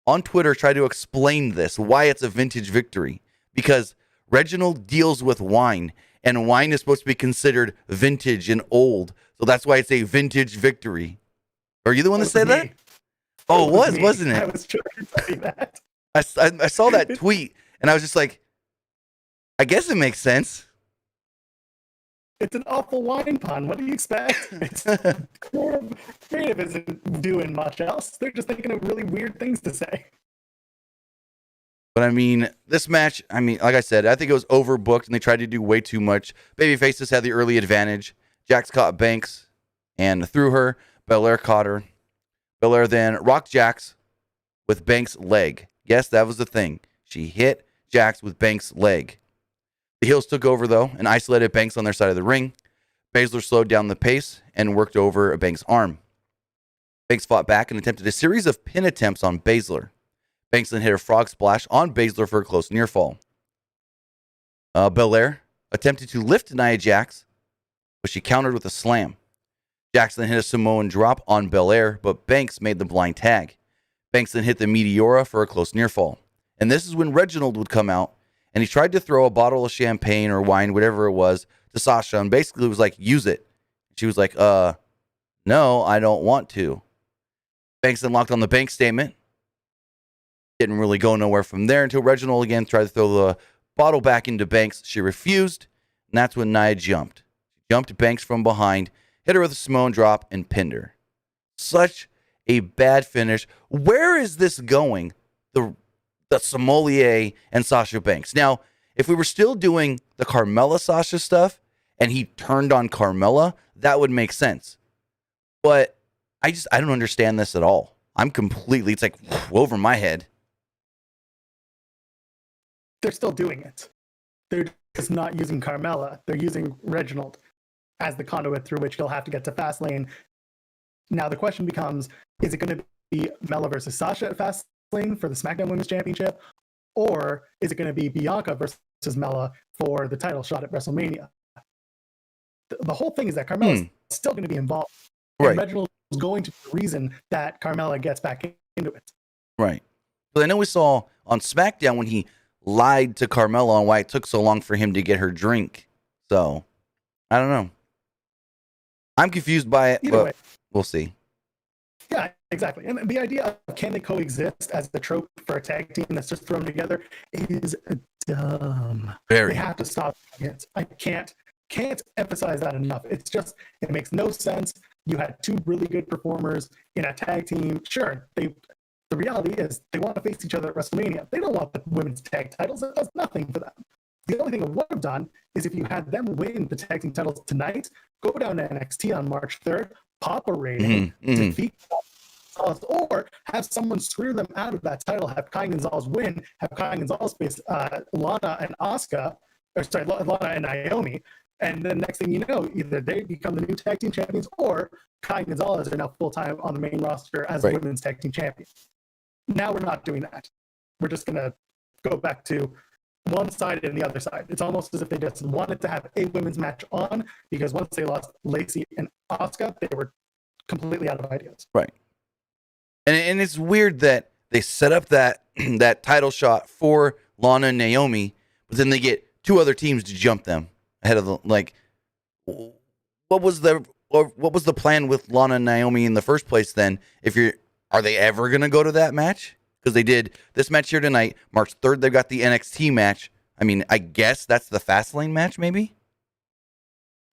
on Twitter try to explain this, why it's a vintage victory. Because Reginald deals with wine, and wine is supposed to be considered vintage and old. So that's why it's a vintage victory. Are you the one that said that? Oh, it was, wasn't it? I was trying to tell you that. I saw that tweet, and I was just like, I guess it makes sense. It's an awful wine pun. What do you expect? It's creative isn't doing much else. They're just thinking of really weird things to say. But I mean, this match, I mean, like I said, I think it was overbooked and they tried to do way too much. Babyfaces had the early advantage. Jax caught Banks and threw her. Belair caught her. Belair then rocked Jax with Banks' leg. Yes, that was the thing. She hit Jax with Banks' leg. The heels took over, though, and isolated Banks on their side of the ring. Baszler slowed down the pace and worked over Banks' arm. Banks fought back and attempted a series of pin attempts on Baszler. Banks then hit a frog splash on Baszler for a close near fall. Belair attempted to lift Nia Jax, but she countered with a slam. Jax then hit a Samoan drop on Belair, but Banks made the blind tag. Banks then hit the Meteora for a close near fall. And this is when Reginald would come out, and he tried to throw a bottle of champagne or wine, whatever it was, to Sasha, and basically was like, use it. She was like, no, I don't want to. Banks then locked on the Banks statement. Didn't really go nowhere from there until Reginald again tried to throw the bottle back into Banks. She refused, and that's when Nia jumped. She jumped Banks from behind, hit her with a Samoan drop, and pinned her. Such a bad finish. Where is this going? The Sommelier and Sasha Banks. Now, if we were still doing the Carmella Sasha stuff and he turned on Carmella, that would make sense. But I don't understand this at all. I'm completely, it's like over my head. They're still doing it. They're just not using Carmella. They're using Reginald as the conduit through which he'll have to get to Fastlane. Now the question becomes, is it going to be Mella versus Sasha at Fastlane for the SmackDown Women's Championship? Or is it going to be Bianca versus Mella for the title shot at WrestleMania? The whole thing is that Carmella's still going to be involved. Right. And Reginald is going to be the reason that Carmella gets back into it. Right. But I know we saw on SmackDown when he lied to Carmella on why it took so long for him to get her drink. So, I don't know. I'm confused by it, but we'll see. Yeah, exactly. And the idea of can they coexist as the trope for a tag team that's just thrown together is dumb. Very. They have to stop it. I can't emphasize that enough. It's just, it makes no sense. You had two really good performers in a tag team. Sure, the reality is they want to face each other at WrestleMania. They don't want the women's tag titles. It does nothing for them. The only thing it would have done is if you had them win the tag team titles tonight, go down to NXT on March 3rd, pop a rating, defeat Gonzalez, or have someone screw them out of that title, have Kai Gonzalez win, have Kai Gonzalez face Lana and Naomi, and then next thing you know, either they become the new tag team champions or Kai and Gonzalez are now full-time on the main roster as women's tag team champions. Now we're not doing that. We're just going to go back to one side and the other side. It's almost as if they just wanted to have a women's match on because once they lost Lacey and Asuka, they were completely out of ideas. Right. And it's weird that they set up that that title shot for Lana and Naomi, but then they get two other teams to jump them ahead of the, like, what was the plan with Lana and Naomi in the first place then? Are they ever going to go to that match? Because they did this match here tonight. March 3rd, they've got the NXT match. I mean, I guess that's the Fastlane match, maybe?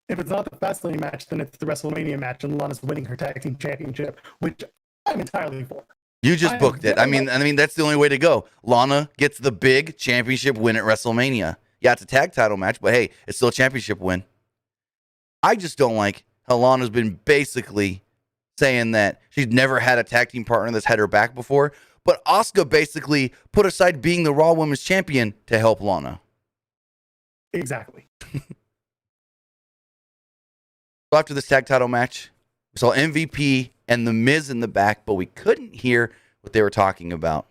If it's not the Fastlane match, then it's the WrestleMania match, and Lana's winning her tag team championship, which I'm entirely for. You just booked it. I mean, that's the only way to go. Lana gets the big championship win at WrestleMania. Yeah, it's a tag title match, but hey, it's still a championship win. I just don't like how Lana's been basically saying that she's never had a tag team partner that's had her back before. But Asuka basically put aside being the Raw Women's Champion to help Lana. Exactly. So after this tag title match, we saw MVP and The Miz in the back, but we couldn't hear what they were talking about.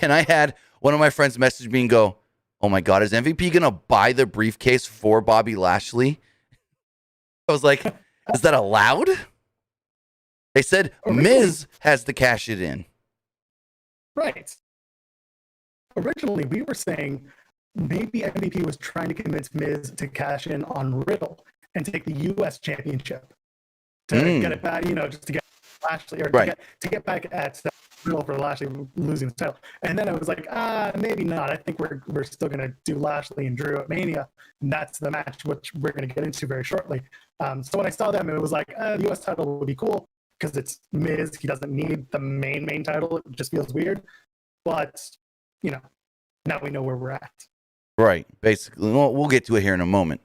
And I had one of my friends message me and go, oh my God, is MVP going to buy the briefcase for Bobby Lashley? I was like, is that allowed? They said Miz has to cash it in. Right. Originally, we were saying maybe MVP was trying to convince Miz to cash in on Riddle and take the U.S. Championship to get it back, just to get Lashley, or to get back at Riddle for Lashley losing the title. And then I was like, maybe not. I think we're still going to do Lashley and Drew at Mania. And that's the match, which we're going to get into very shortly. So when I saw them, it was like, the U.S. title would be cool because it's Miz. He doesn't need the main title. It just feels weird. But, now we know where we're at. Right. Basically, we'll get to it here in a moment.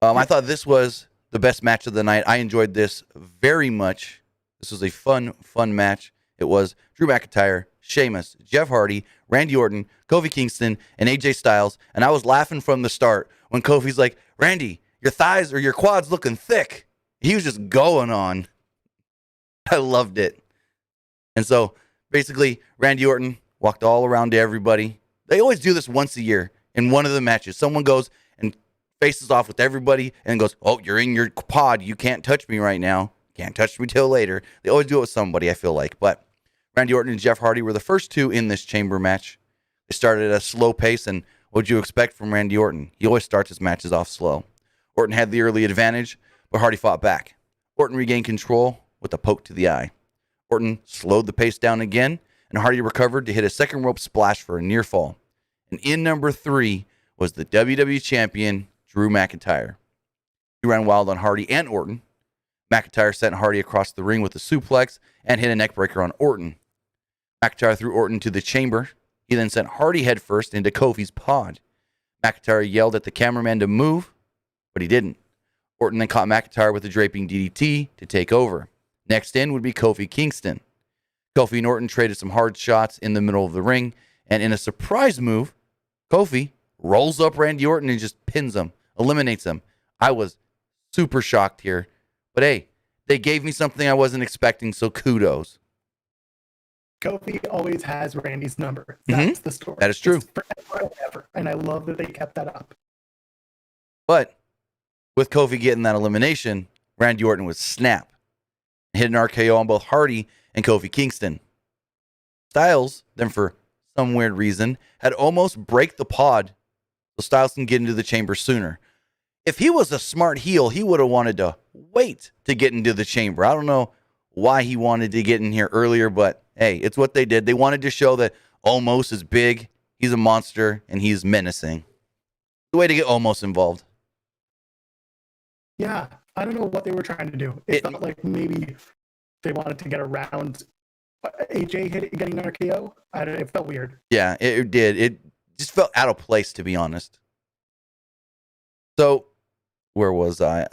I thought this was the best match of the night. I enjoyed this very much. This was a fun match. It was Drew McIntyre, Sheamus, Jeff Hardy, Randy Orton, Kofi Kingston, and AJ Styles. And I was laughing from the start when Kofi's like, Randy, your thighs or your quads looking thick. He was just going on. I loved it. And so basically, Randy Orton walked all around to everybody. They always do this once a year in one of the matches. Someone goes and faces off with everybody and goes, oh, you're in your pod. You can't touch me right now. Can't touch me till later. They always do it with somebody, I feel like. But Randy Orton and Jeff Hardy were the first two in this chamber match. They started at a slow pace, and what'd you expect from Randy Orton? He always starts his matches off slow. Orton had the early advantage, but Hardy fought back. Orton regained control with a poke to the eye. Orton slowed the pace down again, and Hardy recovered to hit a second rope splash for a near fall. And in number 3 was the WWE champion, Drew McIntyre. He ran wild on Hardy and Orton. McIntyre sent Hardy across the ring with a suplex and hit a neckbreaker on Orton. McIntyre threw Orton to the chamber. He then sent Hardy headfirst into Kofi's pod. McIntyre yelled at the cameraman to move, but he didn't. Orton then caught McIntyre with a draping DDT to take over. Next in would be Kofi Kingston. Kofi and Orton traded some hard shots in the middle of the ring, and in a surprise move, Kofi rolls up Randy Orton and just pins him, eliminates him. I was super shocked here. But hey, they gave me something I wasn't expecting, so kudos. Kofi always has Randy's number. That's the story. That is true. It's forever and ever, and I love that they kept that up. But with Kofi getting that elimination, Randy Orton was snap. Hit an RKO on both Hardy and Kofi Kingston. Styles, then for some weird reason, had almost break the pod so Styles can get into the chamber sooner. If he was a smart heel, he would have wanted to wait to get into the chamber. I don't know why he wanted to get in here earlier, but hey, it's what they did. They wanted to show that Omos is big, he's a monster, and he's menacing. The way to get Omos involved. Yeah, I don't know what they were trying to do. It felt like maybe they wanted to get around AJ getting an RKO. It felt weird. Yeah, it did. It just felt out of place, to be honest. So, where was I?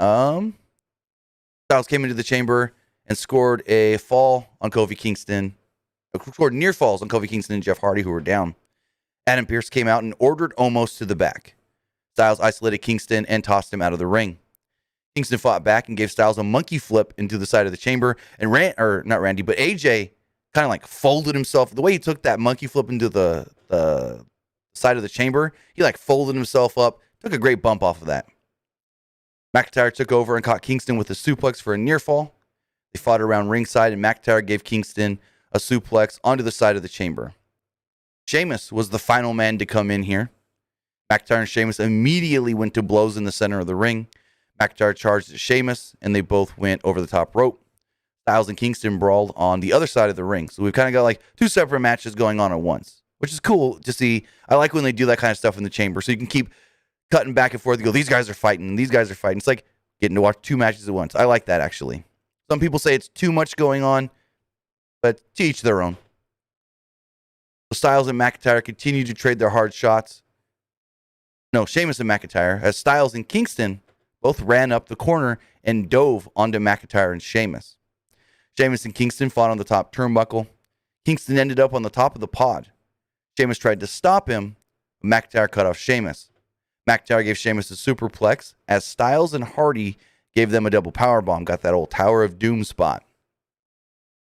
Styles came into the chamber and scored a fall on Kofi Kingston. Scored near falls on Kofi Kingston and Jeff Hardy, who were down. Adam Pearce came out and ordered Omos to the back. Styles isolated Kingston and tossed him out of the ring. Kingston fought back and gave Styles a monkey flip into the side of the chamber. And not Randy, but AJ kind of like folded himself. The way he took that monkey flip into the side of the chamber, he like folded himself up. Took a great bump off of that. McIntyre took over and caught Kingston with a suplex for a near fall. They fought around ringside, and McIntyre gave Kingston a suplex onto the side of the chamber. Sheamus was the final man to come in here. McIntyre and Sheamus immediately went to blows in the center of the ring. McIntyre charged at Sheamus, and they both went over the top rope. Styles and Kingston brawled on the other side of the ring. So we've kind of got like two separate matches going on at once, which is cool to see. I like when they do that kind of stuff in the chamber, so you can keep cutting back and forth. You go, these guys are fighting, these guys are fighting. It's like getting to watch two matches at once. I like that, actually. Some people say it's too much going on, but to each their own. So Styles and McIntyre continue to trade their hard shots. No, Sheamus and McIntyre, as Styles and Kingston both ran up the corner and dove onto McIntyre and Sheamus. Sheamus and Kingston fought on the top turnbuckle. Kingston ended up on the top of the pod. Sheamus tried to stop him, but McIntyre cut off Sheamus. McIntyre gave Sheamus a superplex, as Styles and Hardy gave them a double powerbomb, got that old Tower of Doom spot.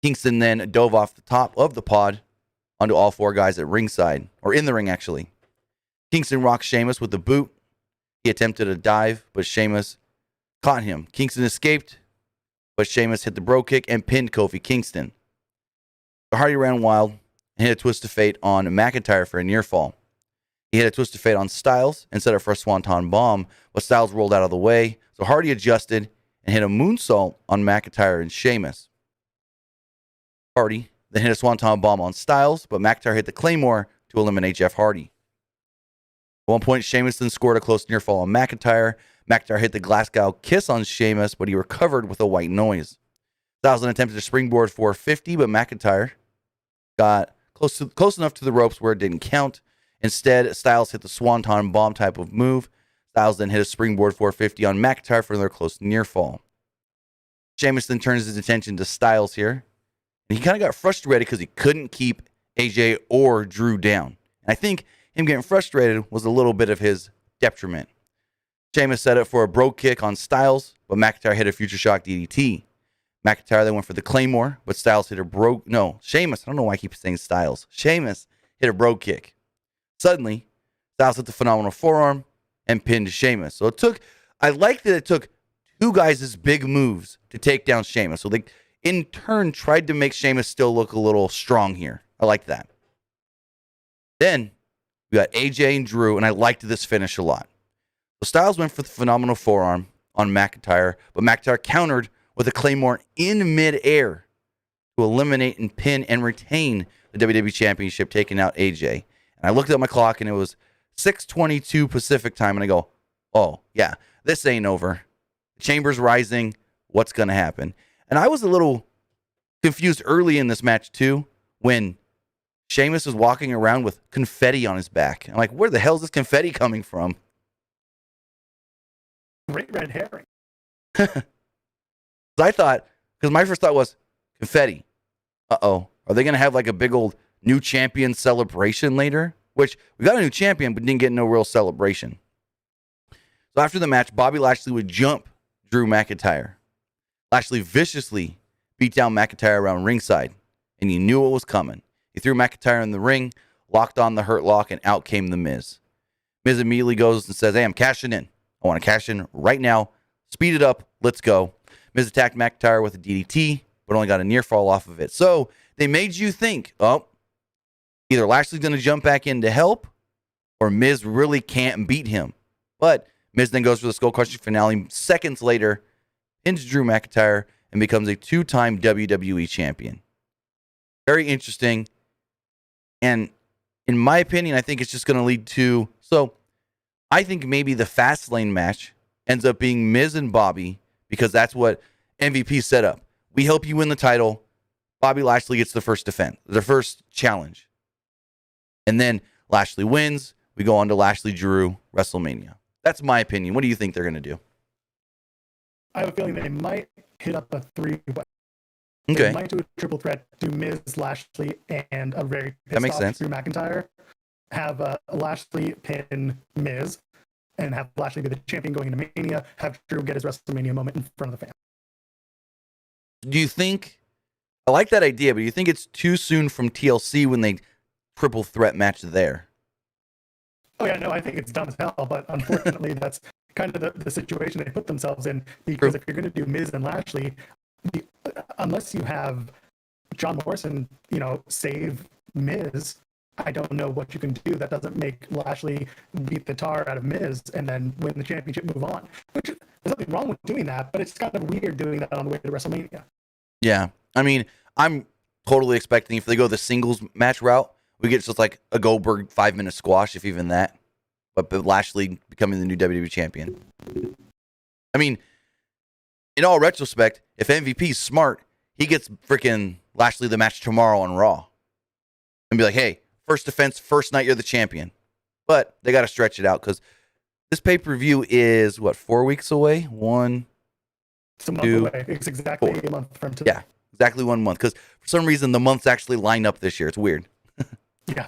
Kingston then dove off the top of the pod onto all four guys at ringside, or in the ring, actually. Kingston rocked Sheamus with the boot. He attempted a dive, but Sheamus caught him. Kingston escaped, but Sheamus hit the bro kick and pinned Kofi Kingston. Hardy ran wild and hit a twist of fate on McIntyre for a near fall. He hit a twist of fate on Styles and set up for a Swanton Bomb, but Styles rolled out of the way, so Hardy adjusted and hit a moonsault on McIntyre and Sheamus. Hardy then hit a Swanton Bomb on Styles, but McIntyre hit the Claymore to eliminate Jeff Hardy. At one point, Sheamus then scored a close near fall on McIntyre. McIntyre hit the Glasgow Kiss on Sheamus, but he recovered with a white noise. Styles then attempted a springboard 450, but McIntyre got close enough to the ropes where it didn't count. Instead, Styles hit the Swanton Bomb type of move. Styles then hit a springboard 450 on McIntyre for another close near fall. Sheamus then turns his attention to Styles here. And he kind of got frustrated because he couldn't keep AJ or Drew down. And I think him getting frustrated was a little bit of his detriment. Sheamus set up for a brogue kick on Styles, but McIntyre hit a future shock DDT. McIntyre then went for the Claymore, but Styles hit a Sheamus. I don't know why I keep saying Styles. Sheamus hit a brogue kick. Suddenly, Styles hit the phenomenal forearm and pinned Sheamus. So I like that it took two guys' big moves to take down Sheamus. So they, in turn, tried to make Sheamus still look a little strong here. I like that. Then, we got AJ and Drew, and I liked this finish a lot. So Styles went for the phenomenal forearm on McIntyre, but McIntyre countered with a Claymore in midair to eliminate and pin and retain the WWE Championship, taking out AJ. And I looked at my clock, and it was 6:22 Pacific time, and I go, oh, yeah, this ain't over. The Chamber's rising. What's going to happen? And I was a little confused early in this match, too, when Sheamus was walking around with confetti on his back. I'm like, where the hell is this confetti coming from? Great red herring. I thought, because my first thought was confetti. Uh-oh. Are they going to have like a big old new champion celebration later? Which, we got a new champion, but didn't get no real celebration. So after the match, Bobby Lashley would jump Drew McIntyre. Lashley viciously beat down McIntyre around ringside, and he knew what was coming. He threw McIntyre in the ring, locked on the Hurt Lock, and out came The Miz. Miz immediately goes and says, hey, I'm cashing in. I want to cash in right now. Speed it up. Let's go. Miz attacked McIntyre with a DDT, but only got a near fall off of it. So they made you think, oh, either Lashley's going to jump back in to help, or Miz really can't beat him. But Miz then goes for the skull-crushing finale. Seconds later, pins Drew McIntyre and becomes a two-time WWE champion. Very interesting. And in my opinion, I think it's just going to lead to... So I think maybe the Fastlane match ends up being Miz and Bobby, because that's what MVP set up. We help you win the title. Bobby Lashley gets the first defense, the first challenge. And then Lashley wins. We go on to Lashley Drew WrestleMania. That's my opinion. What do you think they're going to do? I have a feeling they might hit up a three-way. Okay. They might do a triple threat, do Miz, Lashley, and a very pissed off Drew McIntyre. Have Lashley pin Miz, and have Lashley be the champion going into Mania. Have Drew get his WrestleMania moment in front of the fans. Do you think... I like that idea, but do you think it's too soon from TLC when they triple threat match there? Oh, yeah, no, I think it's dumb as hell, but unfortunately, that's kind of the situation they put themselves in, because if you're going to do Miz and Lashley, unless you have John Morrison, save Miz, I don't know what you can do that doesn't make Lashley beat the tar out of Miz and then win the championship, move on. Which, there's nothing wrong with doing that, but it's kind of weird doing that on the way to WrestleMania. Yeah. I mean, I'm totally expecting if they go the singles match route, we get just like a Goldberg 5-minute squash, if even that. But Lashley becoming the new WWE champion. I mean, in all retrospect, if MVP's smart, he gets freaking Lashley the match tomorrow on Raw. And be like, hey, first defense, first night, you're the champion. But they got to stretch it out because this pay-per-view is, 4 weeks away? It's a month away. It's exactly 4. A month from today. Yeah, exactly 1 month. Because for some reason, the months actually line up this year. It's weird. Yeah.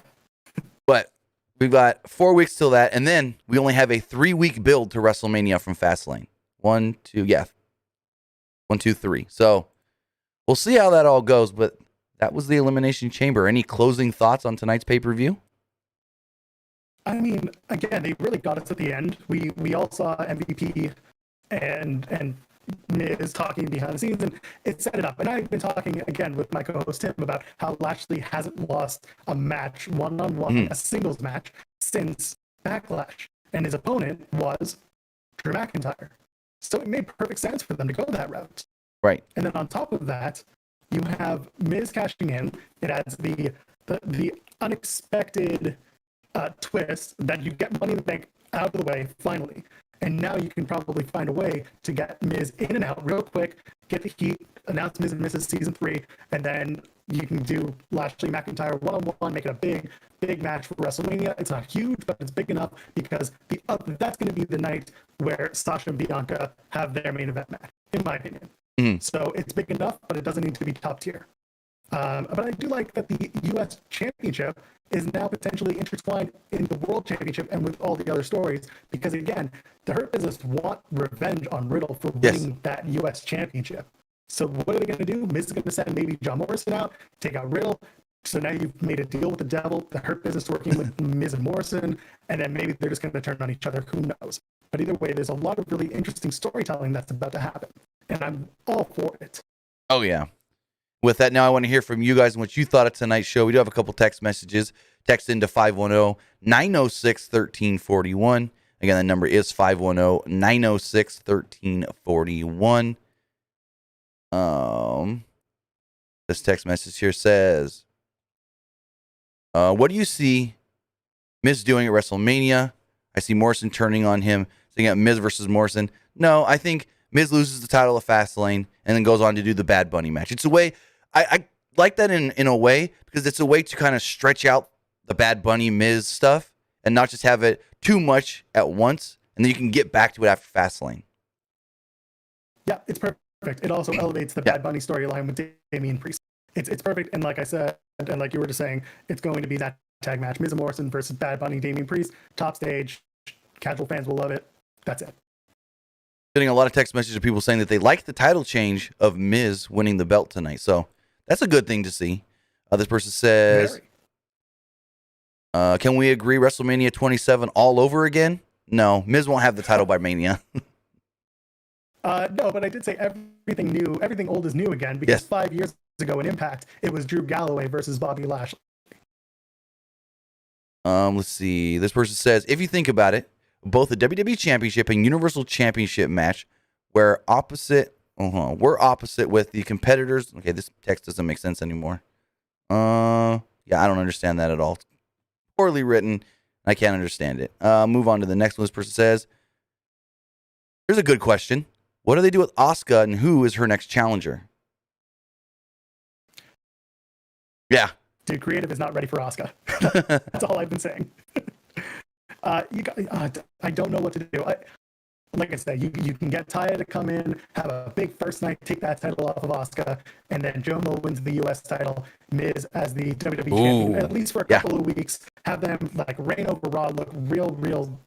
But we've got 4 weeks till that. And then we only have a 3-week build to WrestleMania from Fastlane. 1, 2, 3. So we'll see how that all goes. But that was the Elimination Chamber. Any closing thoughts on tonight's pay-per-view? I mean, again, they really got us at the end. We all saw MVP and Miz talking behind the scenes, and it set it up. And I've been talking again with my co-host Tim about how Lashley hasn't lost a match one-on-one, a singles match, since Backlash, and his opponent was Drew McIntyre. So it made perfect sense for them to go that route. Right. And then on top of that, you have Miz cashing in. It adds the unexpected twist that you get Money in the Bank out of the way finally. And now you can probably find a way to get Miz in and out real quick, get the heat, announce Miz and Mrs. Season 3, and then you can do Lashley McIntyre one-on-one, make it a big match for WrestleMania. It's not huge, but it's big enough because that's going to be the night where Sasha and Bianca have their main event match, in my opinion. Mm-hmm. So it's big enough, but it doesn't need to be top tier. But I do like that the U.S. Championship is now potentially intertwined in the World Championship and with all the other stories, because again, the Hurt Business want revenge on Riddle for winning that U.S. Championship. So what are they going to do? Miz is going to send maybe John Morrison out, take out Riddle. So now you've made a deal with the devil, the Hurt Business working with Miz and Morrison, and then maybe they're just going to turn on each other. Who knows? But either way, there's a lot of really interesting storytelling that's about to happen, and I'm all for it. Oh, yeah. With that, now I want to hear from you guys and what you thought of tonight's show. We do have a couple text messages. Text into 510-906-1341. Again, that number is 510-906-1341. This text message here says, what do you see Miz doing at WrestleMania? I see Morrison turning on him, saying at Miz versus Morrison. No, I think Miz loses the title of Fastlane and then goes on to do the Bad Bunny match. It's a way, I like that in a way, because it's a way to kind of stretch out the Bad Bunny Miz stuff and not just have it too much at once, and then you can get back to it after Fastlane. Yeah, it's perfect. It also elevates the Bad Bunny storyline with Damian Priest. It's perfect, and like I said, and like you were just saying, it's going to be that tag match, Miz and Morrison versus Bad Bunny, Damian Priest, top stage. Casual fans will love it. That's it. Getting a lot of text messages of people saying that they like the title change of Miz winning the belt tonight, so that's a good thing to see. This person says, can we agree WrestleMania 27 all over again? No, Miz won't have the title by Mania. No, but I did say everything new, everything old is new again, because 5 years ago in Impact, it was Drew Galloway versus Bobby Lashley. Let's see. This person says, if you think about it, both the WWE Championship and Universal Championship match we're opposite with the competitors. Okay, this text doesn't make sense anymore. Yeah, I don't understand that at all. It's poorly written. I can't understand it. Move on to the next one. This person says, here's a good question. What do they do with Asuka, and who is her next challenger? Yeah. Dude, creative is not ready for Asuka. That's all I've been saying. I don't know what to do. Like I said, you can get Taya to come in, have a big first night, take that title off of Asuka, and then Jomo wins the U.S. title, Miz as the WWE champion, at least for a couple of weeks. Have them like reign over Raw, look real,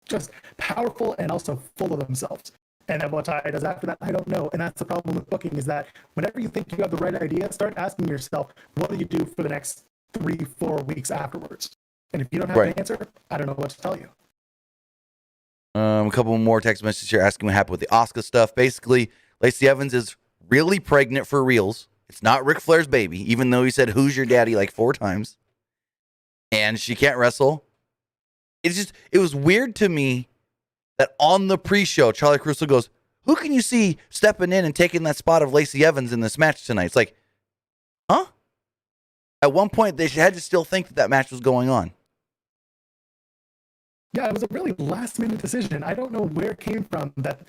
just powerful and also full of themselves. And then what Taya does after that, I don't know. And that's the problem with booking, is that whenever you think you have the right idea, start asking yourself, what do you do for the next 3-4 weeks afterwards? And if you don't have an answer, I don't know what to tell you. A couple more text messages here asking what happened with the Asuka stuff. Basically, Lacey Evans is really pregnant for reals. It's not Ric Flair's baby, even though he said, "Who's your daddy?" like 4 times. And she can't wrestle. It was weird to me that on the pre-show, Charlie Caruso goes, who can you see stepping in and taking that spot of Lacey Evans in this match tonight? It's like, huh? At one point, they had to still think that match was going on. Yeah, it was a really last-minute decision. I don't know where it came from. That,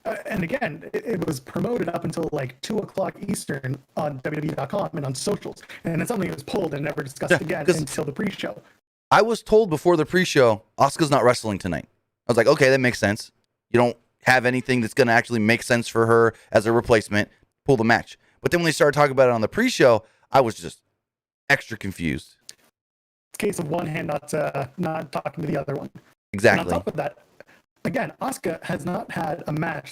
and again, it was promoted up until like 2 o'clock Eastern on WWE.com and on socials. And then something was pulled and never discussed again until the pre-show. I was told before the pre-show, Asuka's not wrestling tonight. I was like, okay, that makes sense. You don't have anything that's going to actually make sense for her as a replacement. Pull the match. But then when they started talking about it on the pre-show, I was just extra confused. It's a case of one hand not talking to the other one. Exactly. And on top of that, again, Asuka has not had a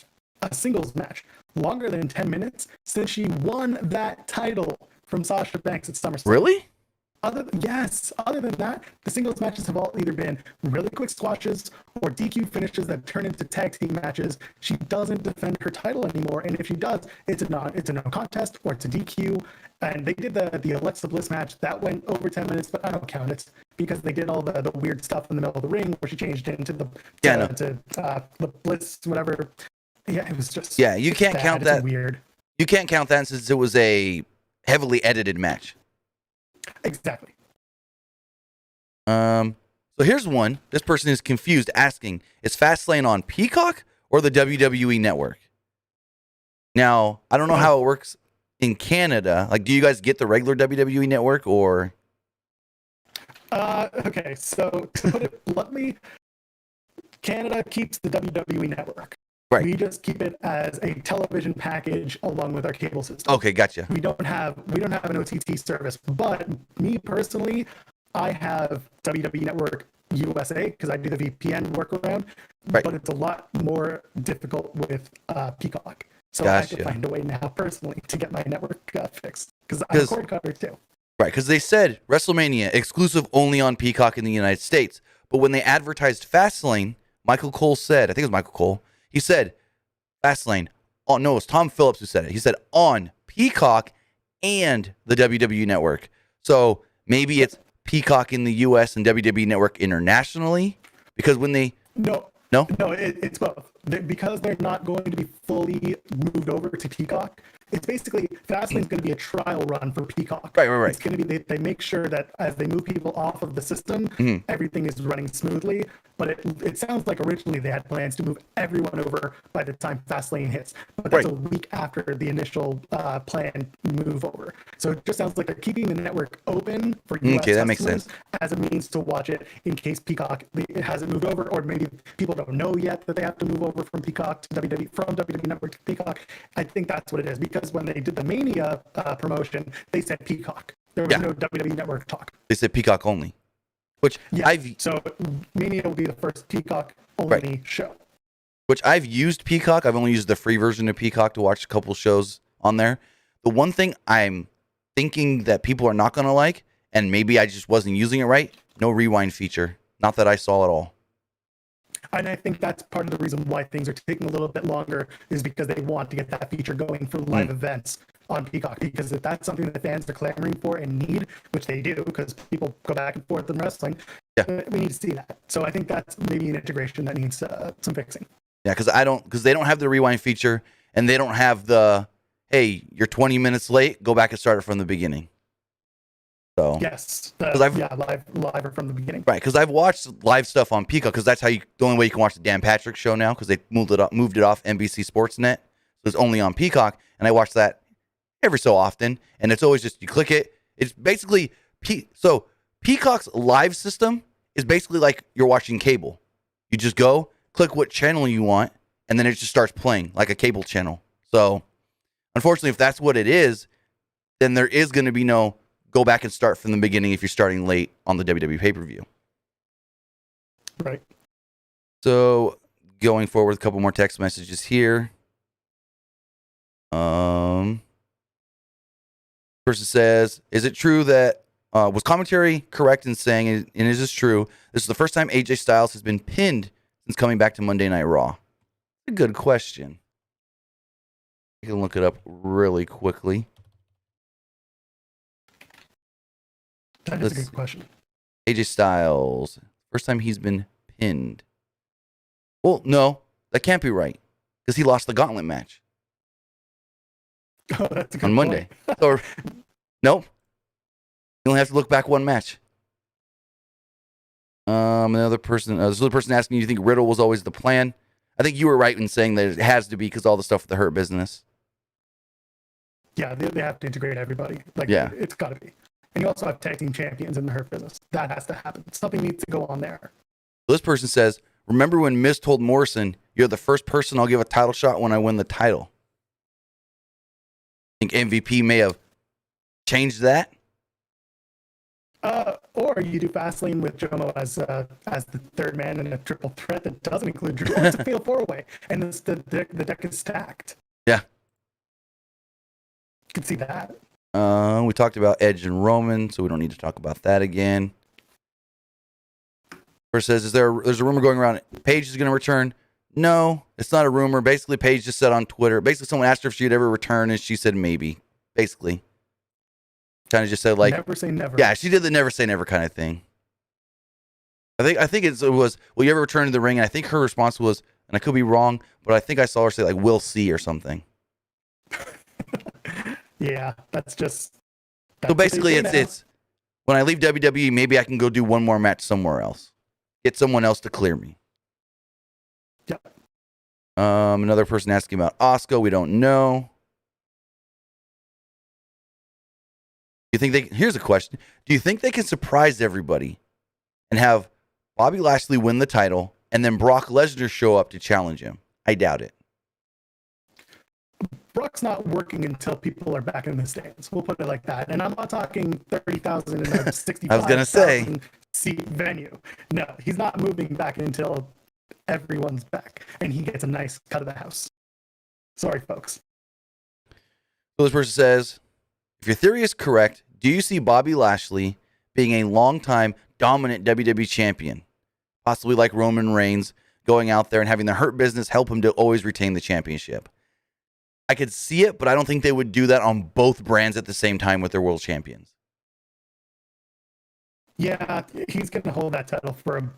singles match, longer than 10 minutes since she won that title from Sasha Banks at SummerSlam. Really? Other than that, the singles matches have all either been really quick squashes or DQ finishes that turn into tag team matches. She doesn't defend her title anymore, and if she does, it's a no contest or it's a DQ. And they did the Alexa Bliss match that went over 10 minutes, but I don't count it because they did all the weird stuff in the middle of the ring where she changed into the the Bliss, whatever. Yeah, it was just you can't count that. Weird. You can't count that since it was a heavily edited match. Exactly. So here's one. This person is confused, asking, is Fastlane on Peacock or the WWE Network? Now, I don't know how it works in Canada. Like, do you guys get the regular WWE Network or? Okay, so to put it bluntly, Canada keeps the WWE Network. Right. We just keep it as a television package along with our cable system. Okay, gotcha. We don't have an OTT service, but me personally, I have WWE Network USA because I do the VPN workaround, right. But it's a lot more difficult with Peacock. So gotcha. I have to find a way now personally to get my network fixed because I'm a cord cutter too. Right, because they said WrestleMania exclusive only on Peacock in the United States, but when they advertised Fastlane, Michael Cole said, I think it was Michael Cole, he said Fastlane. Oh no, it was Tom Phillips who said it. He said on Peacock and the WWE Network. So maybe it's Peacock in the US and WWE Network internationally, because when they no, it's both. Because they're not going to be fully moved over to Peacock. It's basically Fastlane's going to be a trial run for Peacock. Right. It's going to be they make sure that as they move people off of the system, everything is running smoothly. But it sounds like originally they had plans to move everyone over by the time Fastlane hits. But that's a week after the initial plan move over. So it just sounds like they're keeping the network open for US that makes sense. as a means to watch it in case Peacock it hasn't moved over, or maybe people don't know yet that they have to move over from Peacock to WWE, from WWE Network to Peacock. I think that's what it is, because when they did the Mania promotion, they said Peacock. There was no WWE Network talk. They said Peacock only. Which so Mania will be the first Peacock only show. Which I've used Peacock. I've only used the free version of Peacock to watch a couple shows on there. The one thing I'm thinking that people are not going to like, and maybe I just wasn't using it right, no rewind feature. Not that I saw at all. And I think that's part of the reason why things are taking a little bit longer, is because they want to get that feature going for live events on Peacock. Because if that's something that fans are clamoring for and need, which they do, because people go back and forth in wrestling, we need to see that. So I think that's maybe an integration that needs some fixing. Yeah, because they don't have the rewind feature, and they don't have the, hey, you're 20 minutes late, go back and start it from the beginning. So yes, live from the beginning. Right, because I've watched live stuff on Peacock, because that's the only way you can watch the Dan Patrick Show now, because they moved it off NBC Sportsnet, so it's only on Peacock, and I watch that every so often, and it's always just you click it. It's basically so Peacock's live system is basically like you're watching cable. You just go click what channel you want, and then it just starts playing like a cable channel. So unfortunately, if that's what it is, then there is going to be no go back and start from the beginning if you're starting late on the WWE pay-per-view. Right. So going forward, a couple more text messages here. Person says, is it true that was commentary correct in saying, and is this true, this is the first time AJ Styles has been pinned since coming back to Monday Night Raw? A good question. You can look it up really quickly. That is a good question. AJ Styles, first time he's been pinned. Well, no, that can't be right, because he lost the gauntlet match. Oh, that's a good on Monday. Or nope. You only have to look back one match. Another person, this other person asking, you think Riddle was always the plan? I think you were right in saying that it has to be because all the stuff with the Hurt Business. Yeah, they have to integrate everybody. It's got to be. And you also have tag team champions in the Hurt Business. That has to happen. Something needs to go on there. This person says, remember when Miz told Morrison, you're the first person I'll give a title shot when I win the title? I think MVP may have changed that. Or you do Fastlane with Jomo as the third man in a triple threat that doesn't include Drew. Or it's a fatal four-way, and the deck is stacked. Yeah. You can see that. We talked about Edge and Roman, so we don't need to talk about that again. First says, there's a rumor going around, Paige is going to return. No, it's not a rumor. Basically, Paige just said on Twitter, basically someone asked her if she'd ever return, and she said maybe. Basically. Kind of just said like... Never say never. Yeah, she did the never say never kind of thing. I think it was, will you ever return to the ring? And I think her response was, and I could be wrong, but I think I saw her say like, we'll see or something. Yeah, that's so basically it's when I leave WWE, maybe I can go do one more match somewhere else. Get someone else to clear me. Yep. Another person asking about Asuka. We don't know. Here's a question. Do you think they can surprise everybody and have Bobby Lashley win the title and then Brock Lesnar show up to challenge him? I doubt it. Brock's not working until people are back in the stands. We'll put it like that. And I'm not talking 30,000 in a 65,000 seat venue. No, he's not moving back until everyone's back and he gets a nice cut of the house. Sorry, folks. So this person says, if your theory is correct, do you see Bobby Lashley being a long-time dominant WWE champion? Possibly like Roman Reigns, going out there and having the Hurt Business help him to always retain the championship. I could see it, but I don't think they would do that on both brands at the same time with their world champions. Yeah, he's going to hold that title for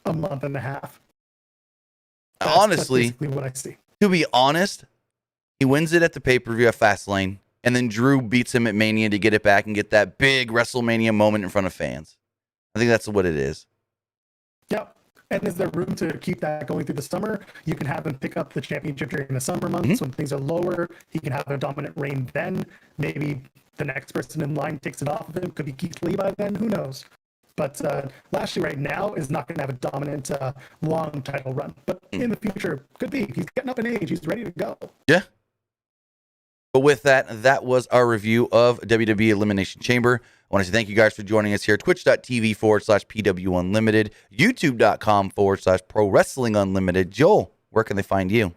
a month and a half. Honestly, that's basically what I see. To be honest, he wins it at the pay-per-view at Fastlane, and then Drew beats him at Mania to get it back and get that big WrestleMania moment in front of fans. I think that's what it is. Yep. And is there room to keep that going through the summer? You can have him pick up the championship during the summer months when things are lower. He can have a dominant reign then. Maybe the next person in line takes it off of him. Could be Keith Lee by then. Who knows? But Lashley right now is not going to have a dominant long title run. But in the future, could be. He's getting up in age. He's ready to go. Yeah. But with that, that was our review of WWE Elimination Chamber. I want to say thank you guys for joining us here. Twitch.tv/PW Unlimited, YouTube.com/Pro Wrestling Unlimited. Joel, where can they find you?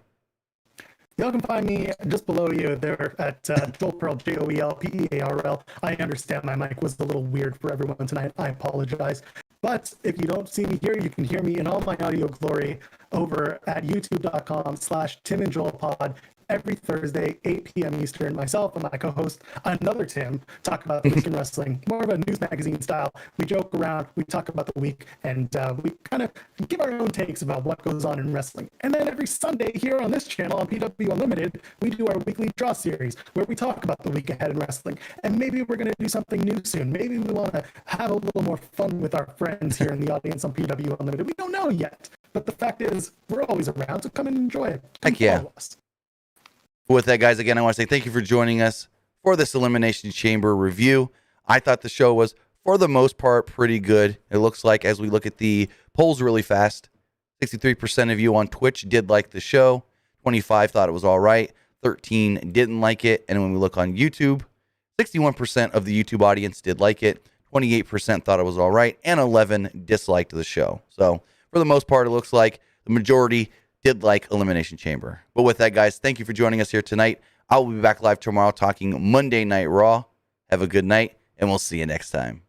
Y'all can find me just below you there at Joel Pearl, JoelPearl. I understand my mic was a little weird for everyone tonight. I apologize. But if you don't see me here, you can hear me in all my audio glory over at youtube.com/TimandJoelPod. Every Thursday, 8 p.m. Eastern, myself and my co-host, another Tim, talk about Christian wrestling, more of a news magazine style. We joke around, we talk about the week, and we kind of give our own takes about what goes on in wrestling. And then every Sunday here on this channel on PW Unlimited, we do our weekly draw series where we talk about the week ahead in wrestling. And maybe we're going to do something new soon. Maybe we want to have a little more fun with our friends here in the audience on PW Unlimited. We don't know yet, but the fact is, we're always around, so come and enjoy it. Heck yeah. With that, guys, again, I want to say thank you for joining us for this Elimination Chamber review. I thought the show was, for the most part, pretty good. It looks like, as we look at the polls really fast, 63% of you on Twitch did like the show. 25 thought it was all right. 13 didn't like it. And when we look on YouTube, 61% of the YouTube audience did like it. 28% thought it was all right. And 11 disliked the show. So, for the most part, it looks like the majority did like Elimination Chamber. But with that, guys, thank you for joining us here tonight. I will be back live tomorrow talking Monday Night Raw. Have a good night, and we'll see you next time.